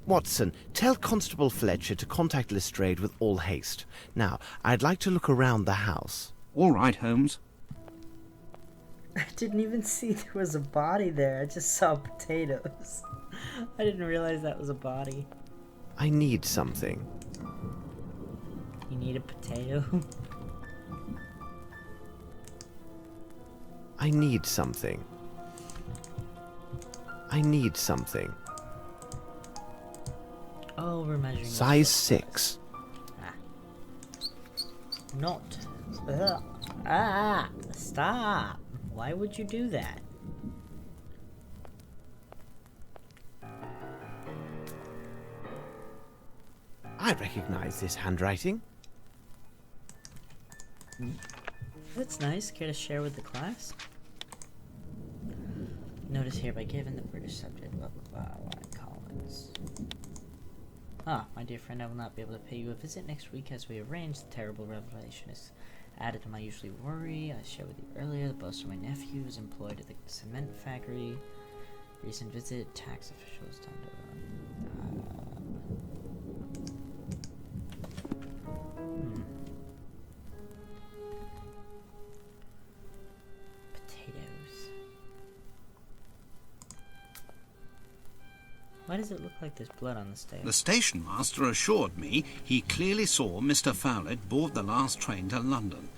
Watson, tell Constable Fletcher to contact Lestrade with all haste. Now, I'd like to look around the house. All right, Holmes. I didn't even see there was a body there. I just saw potatoes. I didn't realize that was a body. I need something. You need a potato? I need something. I need something. Oh, we're measuring. Size 6. Not. Stop. Why would you do that? I recognize this handwriting. That's nice. Care to share with the class? Notice hereby given the British subject, blah blah blah, Ryan Collins. Ah, my dear friend, I will not be able to pay you a visit next week as we arranged. The terrible revelation is added to my usually worry. I shared with you earlier. The boast of my nephew is employed at the cement factory. Recent visit, tax officials time to potatoes. Why does it look like there's blood on the stairs? The station master assured me he clearly saw Mr. Fowlett board the last train to London.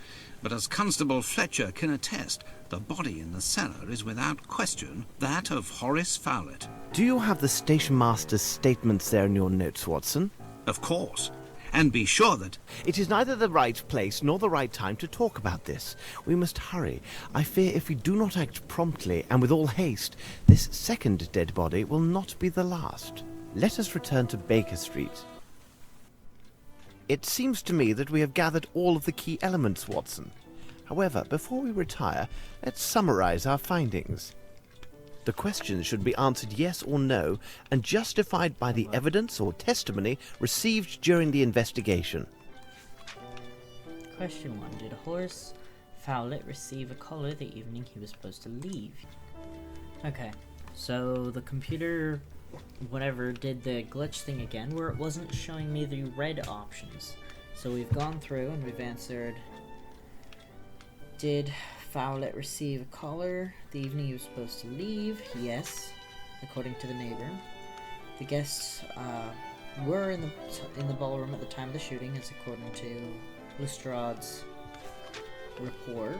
But as Constable Fletcher can attest, the body in the cellar is without question that of Horace Fowlett. Do you have the station master's statements there in your notes, Watson? Of course. And be sure that... It is neither the right place nor the right time to talk about this. We must hurry. I fear if we do not act promptly and with all haste, this second dead body will not be the last. Let us return to Baker Street. It seems to me that we have gathered all of the key elements, Watson. However, before we retire, let's summarize our findings. The questions should be answered yes or no and justified by the evidence or testimony received during the investigation. Question 1. Did Horace Fowlett receive a collar the evening he was supposed to leave? Okay, so the computer, whatever, did the glitch thing again where it wasn't showing me the red options. So we've gone through and we've answered, did Fowlett receive a collar the evening he was supposed to leave? Yes, according to the neighbor. The guests were in the ballroom at the time of the shooting, as according to Lestrade's report.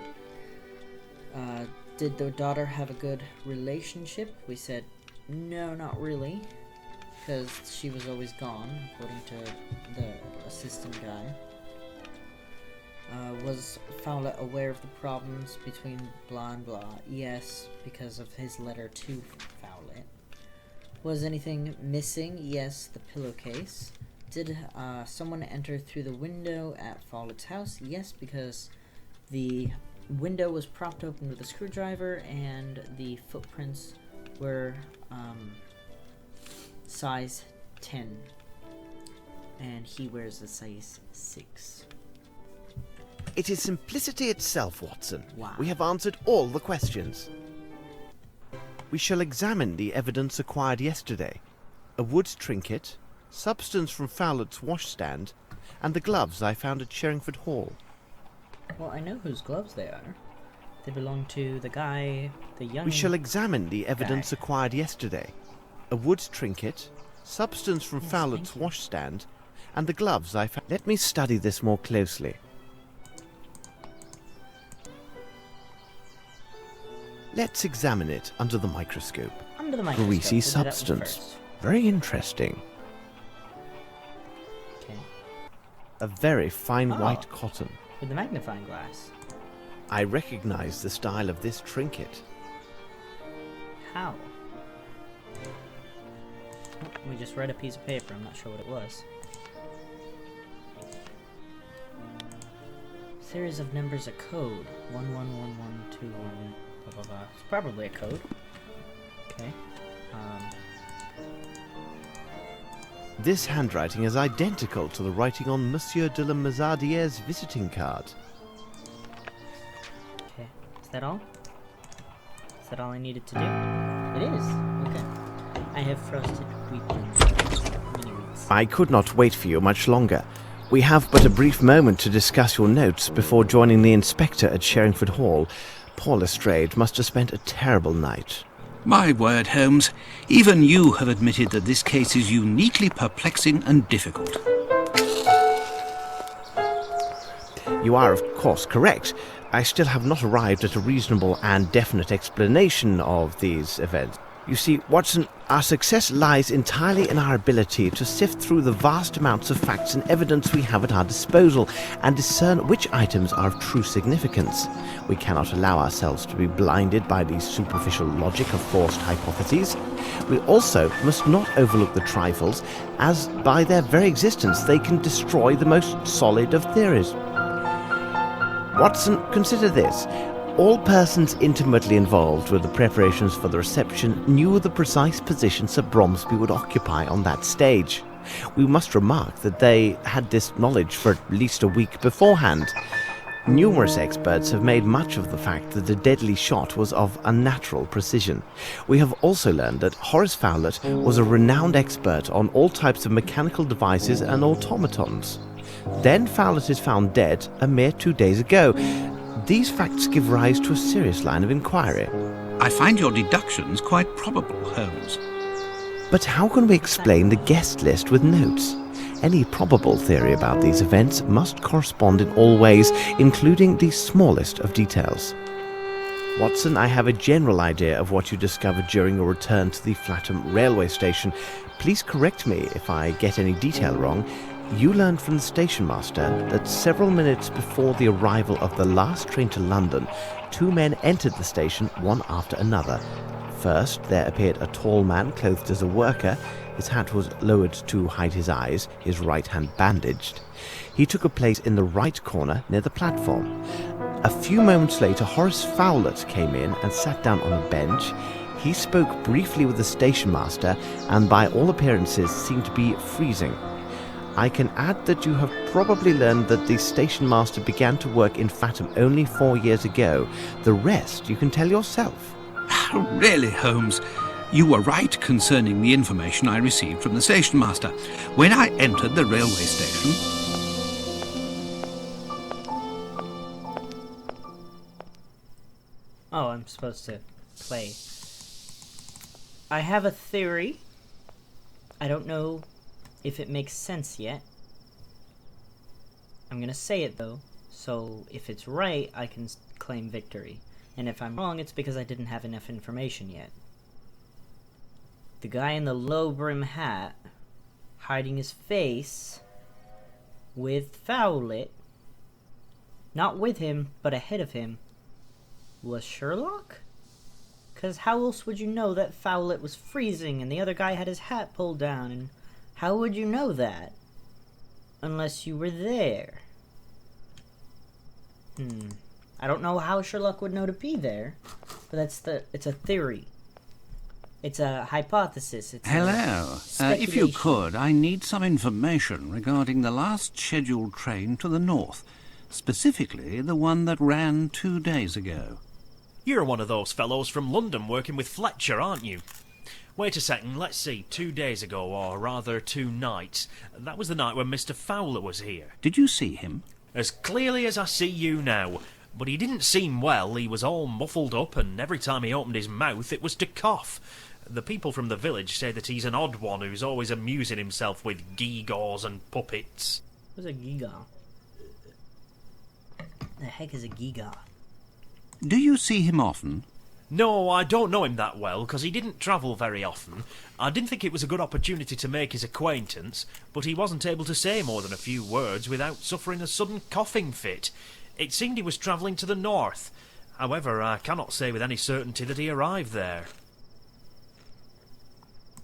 Did the daughter have a good relationship? We said no, not really, because she was always gone, according to the assistant guy. Was Fowlett aware of the problems between blah and blah? Yes, because of his letter to Fowlett. Was anything missing? Yes, the pillowcase. Did someone enter through the window at Fowlett's house? Yes, because the window was propped open with a screwdriver and the footprints were size 10. And he wears a size 6. It is simplicity itself, Watson. Wow. We have answered all the questions. We shall examine the evidence acquired yesterday. A wood trinket, substance from Fowlett's washstand, and the gloves I found at Sherringford Hall. Well, I know whose gloves they are. They belong to the guy, the young... We shall examine the evidence acquired yesterday. A wood trinket, substance from Fowlett's washstand, and the gloves I found... Let me study this more closely. Let's examine it under the microscope. Under the microscope. Greasy We'll do that one substance. first. Very interesting. Okay. A very fine Oh. white cotton. With the magnifying glass. I recognize the style of this trinket. How? Oh, we just read a piece of paper. I'm not sure what it was. Series of numbers, a code. 111121. Blah blah blah. It's probably a code. Okay. This handwriting is identical to the writing on Monsieur de la Mazardiere's visiting card. Okay. Is that all? Is that all I needed to do? It is. Okay. I have frosted wheat mini wheats. I could not wait for you much longer. We have but a brief moment to discuss your notes before joining the inspector at Sherringford Hall. Poor Lestrade must have spent a terrible night. My word, Holmes. Even you have admitted that this case is uniquely perplexing and difficult. You are, of course, correct. I still have not arrived at a reasonable and definite explanation of these events. You see, Watson, our success lies entirely in our ability to sift through the vast amounts of facts and evidence we have at our disposal and discern which items are of true significance. We cannot allow ourselves to be blinded by the superficial logic of forced hypotheses. We also must not overlook the trifles, as by their very existence they can destroy the most solid of theories. Watson, consider this. All persons intimately involved with the preparations for the reception knew the precise position Sir Bromsby would occupy on that stage. We must remark that they had this knowledge for at least a week beforehand. Numerous experts have made much of the fact that the deadly shot was of unnatural precision. We have also learned that Horace Fowlett was a renowned expert on all types of mechanical devices and automatons. Then Fowlett is found dead a mere 2 days ago. These facts give rise to a serious line of inquiry. I find your deductions quite probable, Holmes. But how can we explain the guest list with notes? Any probable theory about these events must correspond in all ways, including the smallest of details. Watson, I have a general idea of what you discovered during your return to the Flatham railway station. Please correct me if I get any detail wrong. You learned from the station master that several minutes before the arrival of the last train to London, 2 men entered the station one after another. First, there appeared a tall man clothed as a worker. His hat was lowered to hide his eyes, his right hand bandaged. He took a place in the right corner near the platform. A few moments later, Horace Fowlett came in and sat down on a bench. He spoke briefly with the station master and by all appearances seemed to be freezing. I can add that you have probably learned that the station master began to work in Flatham only 4 years ago. The rest you can tell yourself. Really, Holmes, you were right concerning the information I received from the station master. When I entered the railway station... Oh, I'm supposed to play. I have a theory. I don't know if it makes sense yet. I'm gonna say it though, so if it's right, I can claim victory. And if I'm wrong, it's because I didn't have enough information yet. The guy in the low brim hat, hiding his face, with Fowlett, not with him, but ahead of him, was Sherlock? Because how else would you know that Fowlett was freezing and the other guy had his hat pulled down, and how would you know that? Unless you were there. I don't know how Sherlock would know to be there, but it's a theory. It's a hypothesis. It's Hello. If you could, I need some information regarding the last scheduled train to the north, specifically the one that ran 2 days ago. You're one of those fellows from London working with Fletcher, aren't you? Wait a second, let's see, 2 days ago, or rather 2 nights. That was the night when Mr. Fowler was here. Did you see him? As clearly as I see you now. But he didn't seem well, he was all muffled up, and every time he opened his mouth it was to cough. The people from the village say that he's an odd one who's always amusing himself with gewgaws and puppets. What's a gewgaw? The heck is a gewgaw? Do you see him often? No, I don't know him that well, because he didn't travel very often. I didn't think it was a good opportunity to make his acquaintance, but he wasn't able to say more than a few words without suffering a sudden coughing fit. It seemed he was travelling to the north. However, I cannot say with any certainty that he arrived there.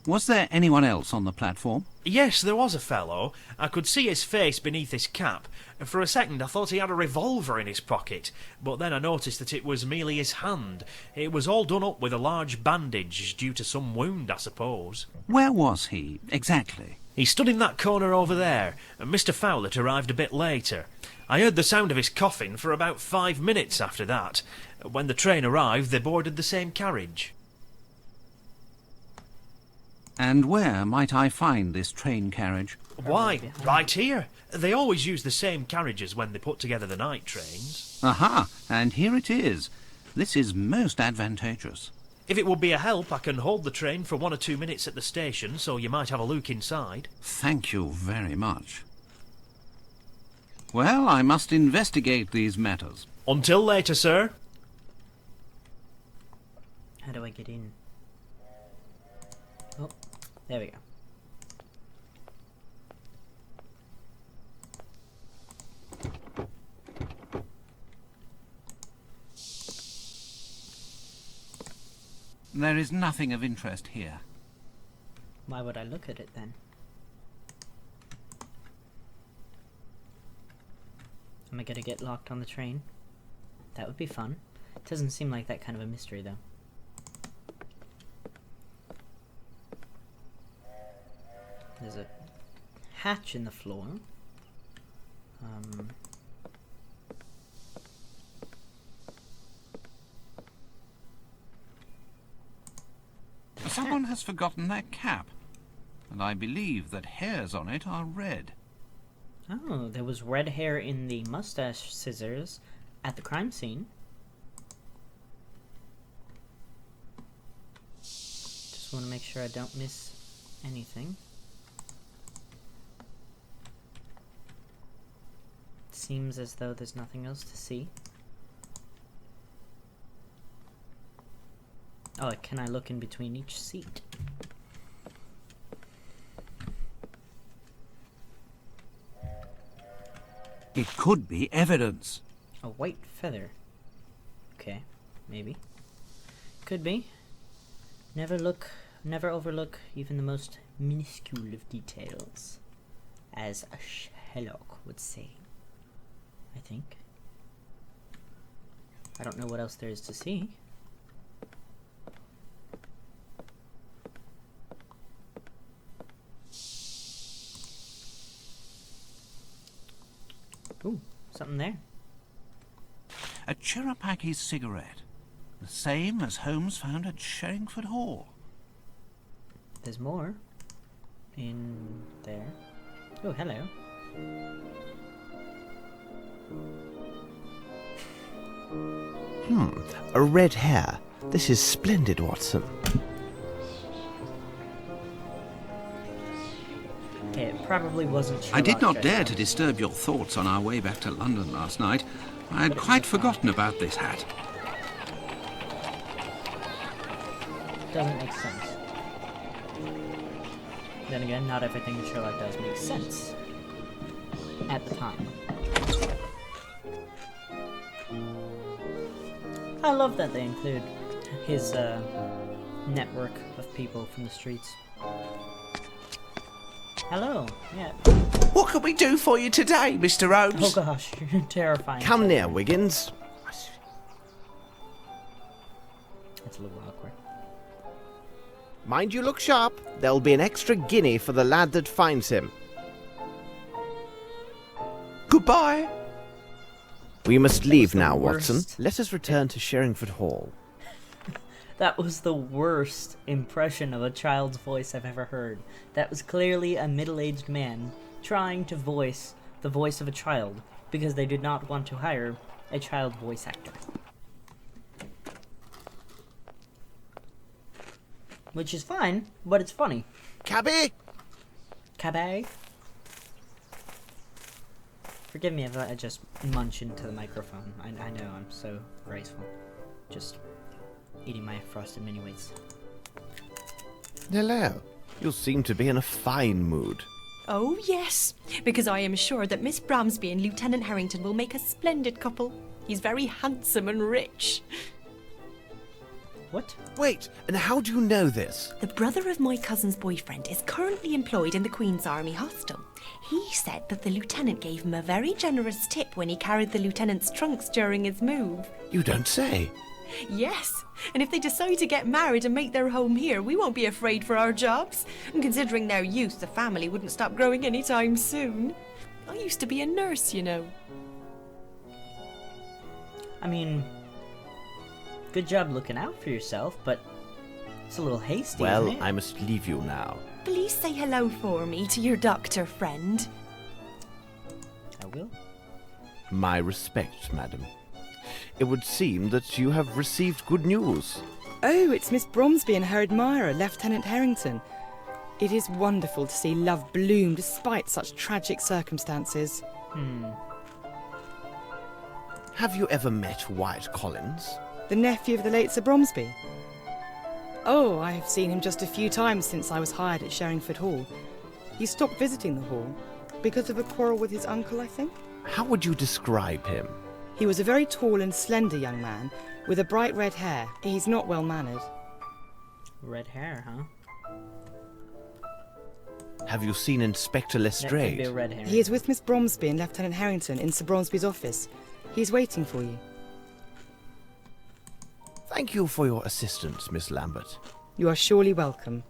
Was there anyone else on the platform? Yes, there was a fellow. I could see his face beneath his cap. For a second I thought he had a revolver in his pocket, but then I noticed that it was merely his hand. It was all done up with a large bandage, due to some wound, I suppose. Where was he, exactly? He stood in that corner over there, and Mr. Fowlett arrived a bit later. I heard the sound of his coughing for about 5 minutes after that. When the train arrived, they boarded the same carriage. And where might I find this train carriage? Why, right here. They always use the same carriages when they put together the night trains. Aha, and here it is. This is most advantageous. If it would be a help, I can hold the train for 1 or 2 minutes at the station, so you might have a look inside. Thank you very much. Well, I must investigate these matters. Until later, sir. How do I get in? Oh, there we go. There is nothing of interest here. Why would I look at it then? Am I gonna get locked on the train? That would be fun. It doesn't seem like that kind of a mystery, though. There's a hatch in the floor. Someone has forgotten their cap, and I believe that hairs on it are red. Oh, there was red hair in the mustache scissors at the crime scene. Just want to make sure I don't miss anything. Seems as though there's nothing else to see. Oh, can I look in between each seat? It could be evidence. A white feather. Okay, maybe. Could be. Never overlook even the most minuscule of details, as a Sherlock would say. I think. I don't know what else there is to see. Ooh, something there. A Cherapaki cigarette. The same as Holmes found at Sherringford Hall. There's more in there. Oh, hello. A red hair. This is splendid, Watson. It probably wasn't Sherlock. I did not dare Holmes. to disturb your thoughts on our way back to London last night. I had quite forgotten about this hat. Doesn't make sense. Then again, not everything Sherlock does makes sense at the time. I love that they include his network of people from the streets. Hello, yeah. What can we do for you today, Mr. Holmes? Oh gosh, you're terrifying. Come near, Wiggins. That's a little awkward. Mind you look sharp. There'll be an extra guinea for the lad that finds him. Goodbye. We must leave now, worst. Watson. Let us return to Sherringford Hall. That was the worst impression of a child's voice I've ever heard. That was clearly a middle-aged man trying to voice the voice of a child because they did not want to hire a child voice actor. Which is fine, but it's funny. Cabby! Cabby? Forgive me if I just munch into the microphone. I know, I'm so graceful. Just eating my frosted mini wheats. Hello. You seem to be in a fine mood. Oh, yes, because I am sure that Miss Bramsby and Lieutenant Harrington will make a splendid couple. He's very handsome and rich. What? Wait, and how do you know this? The brother of my cousin's boyfriend is currently employed in the Queen's Army Hostel. He said that the lieutenant gave him a very generous tip when he carried the lieutenant's trunks during his move. You don't say. Yes, and if they decide to get married and make their home here, we won't be afraid for our jobs. And considering their youth, the family wouldn't stop growing anytime soon. I used to be a nurse, you know. I mean, good job looking out for yourself, but it's a little hasty, Well, isn't it? I must leave you now. Please say hello for me to your doctor friend. I will. My respects, madam. It would seem that you have received good news. Oh, it's Miss Bromsby and her admirer, Lieutenant Harrington. It is wonderful to see love bloom despite such tragic circumstances. Have you ever met Wyatt Collins? The nephew of the late Sir Bromsby? Oh, I have seen him just a few times since I was hired at Sherringford Hall. He stopped visiting the hall because of a quarrel with his uncle, I think. How would you describe him? He was a very tall and slender young man with a bright red hair. He's not well mannered. Red hair, huh? Have you seen Inspector That could be Lestrade? a red hair. He is with Miss Bromsby and Lieutenant Harrington in Sir Bromsby's office. He's waiting for you. Thank you for your assistance, Miss Lambert. You are surely welcome.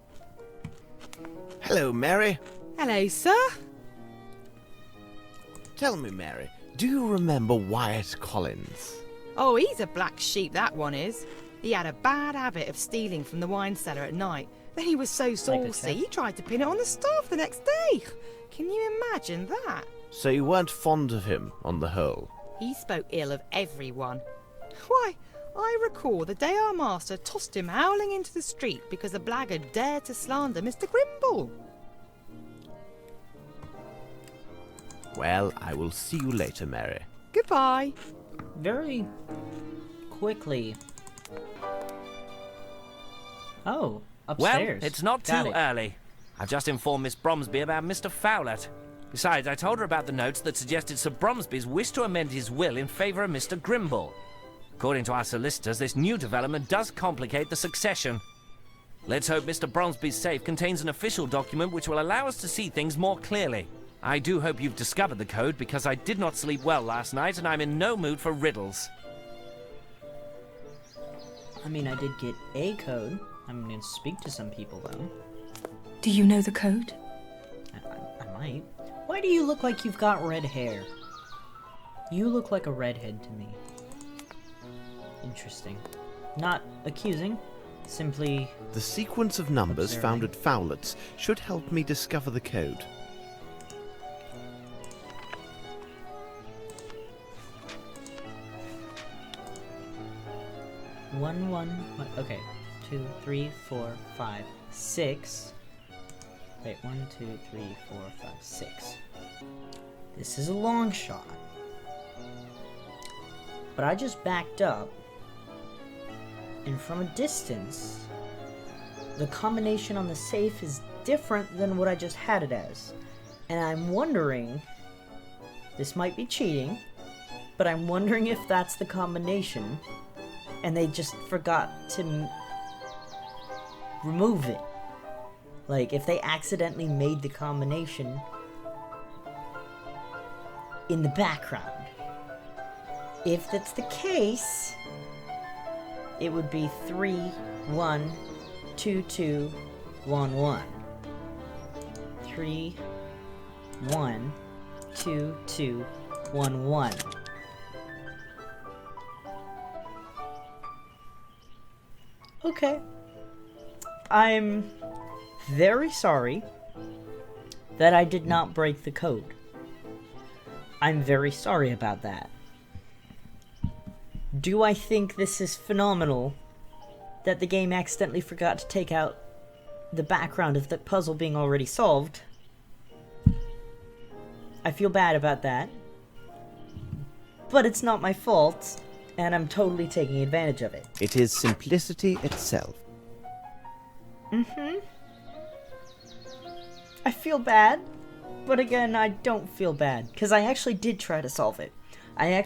Hello, Mary. Hello, sir. Tell me, Mary, do you remember Wyatt Collins? Oh, he's a black sheep, that one is. He had a bad habit of stealing from the wine cellar at night. Then he was so saucy, he tried to pin it on the staff the next day. Can you imagine that? So you weren't fond of him, on the whole? He spoke ill of everyone. Why, I recall the day our master tossed him howling into the street because the blackguard dared to slander Mr. Grimble. Well, I will see you later, Mary. Goodbye. Very quickly. Oh, upstairs. Well, it's not Got too it. early. I've just informed Miss Bromsby about Mr. Fowlett. Besides, I told her about the notes that suggested Sir Bromsby's wish to amend his will in favour of Mr. Grimble. According to our solicitors, this new development does complicate the succession. Let's hope Mr. Bromsby's safe contains an official document which will allow us to see things more clearly. I do hope you've discovered the code, because I did not sleep well last night and I'm in no mood for riddles. I mean, I did get a code. I'm going to speak to some people, though. Do you know the code? I might. Why do you look like you've got red hair? You look like a redhead to me. Interesting. Not accusing, simply... The sequence of numbers found at Fowlett's should help me discover the code. Okay. 2, 3, 4, 5, 6. Wait, 1, 2, 3, 4, 5, 6. This is a long shot. But I just backed up, and from a distance, the combination on the safe is different than what I just had it as. And I'm wondering, this might be cheating, but I'm wondering if that's the combination, and they just forgot to remove it. Like, if they accidentally made the combination in the background. If that's the case, it would be 3, 1, 2, 2, 1, 1. 3, 1, 2, 2, 1, 1. Okay. I'm very sorry that I did not break the code. I'm very sorry about that. Do I think this is phenomenal that the game accidentally forgot to take out the background of the puzzle being already solved? I feel bad about that. But it's not my fault, and I'm totally taking advantage of it. It is simplicity itself. Mm-hmm. I feel bad, but again, I don't feel bad, because I actually did try to solve it. I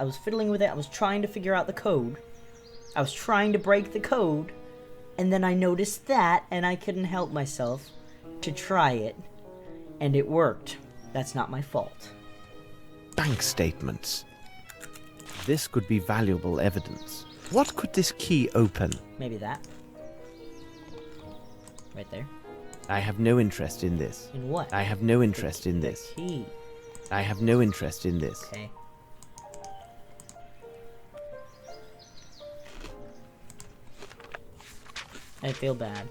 was fiddling with it, I was trying to figure out the code. I was trying to break the code, and then I noticed that, and I couldn't help myself to try it, and it worked. That's not my fault. Bank statements. This could be valuable evidence. What could this key open? Maybe that. Right there. I have no interest in this. In what? I have no interest in this. Key. I have no interest in this. Okay. I feel bad.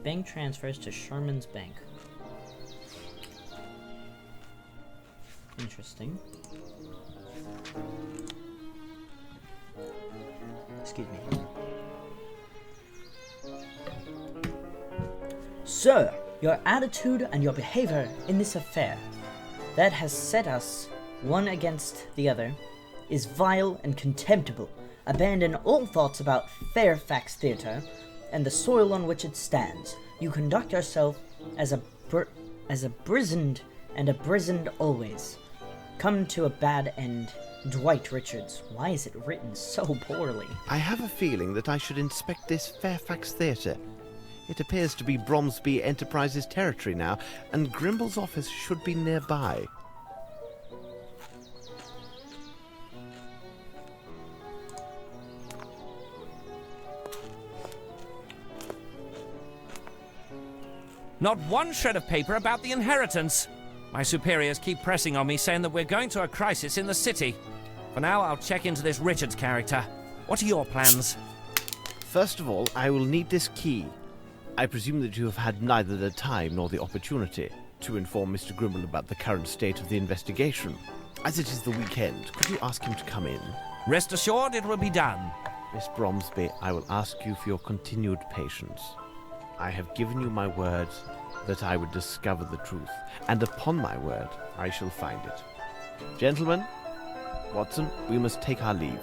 Bank transfers to Sherman's Bank. Excuse me. Sir, your attitude and your behavior in this affair that has set us one against the other is vile and contemptible. Abandon all thoughts about Fairfax Theatre and the soil on which it stands. You conduct yourself as a brisand, and a brisand always. Come to a bad end. Dwight Richards. Why is it written so poorly? I have a feeling that I should inspect this Fairfax Theatre. It appears to be Bromsby Enterprises territory now, and Grimble's office should be nearby. Not one shred of paper about the inheritance. My superiors keep pressing on me, saying that we're going to a crisis in the city. For now, I'll check into this Richards character. What are your plans? First of all, I will need this key. I presume that you have had neither the time nor the opportunity to inform Mr. Grimble about the current state of the investigation. As it is the weekend, could you ask him to come in? Rest assured, it will be done. Miss Bromsby, I will ask you for your continued patience. I have given you my word that I would discover the truth, and upon my word, I shall find it. Gentlemen, Watson, we must take our leave.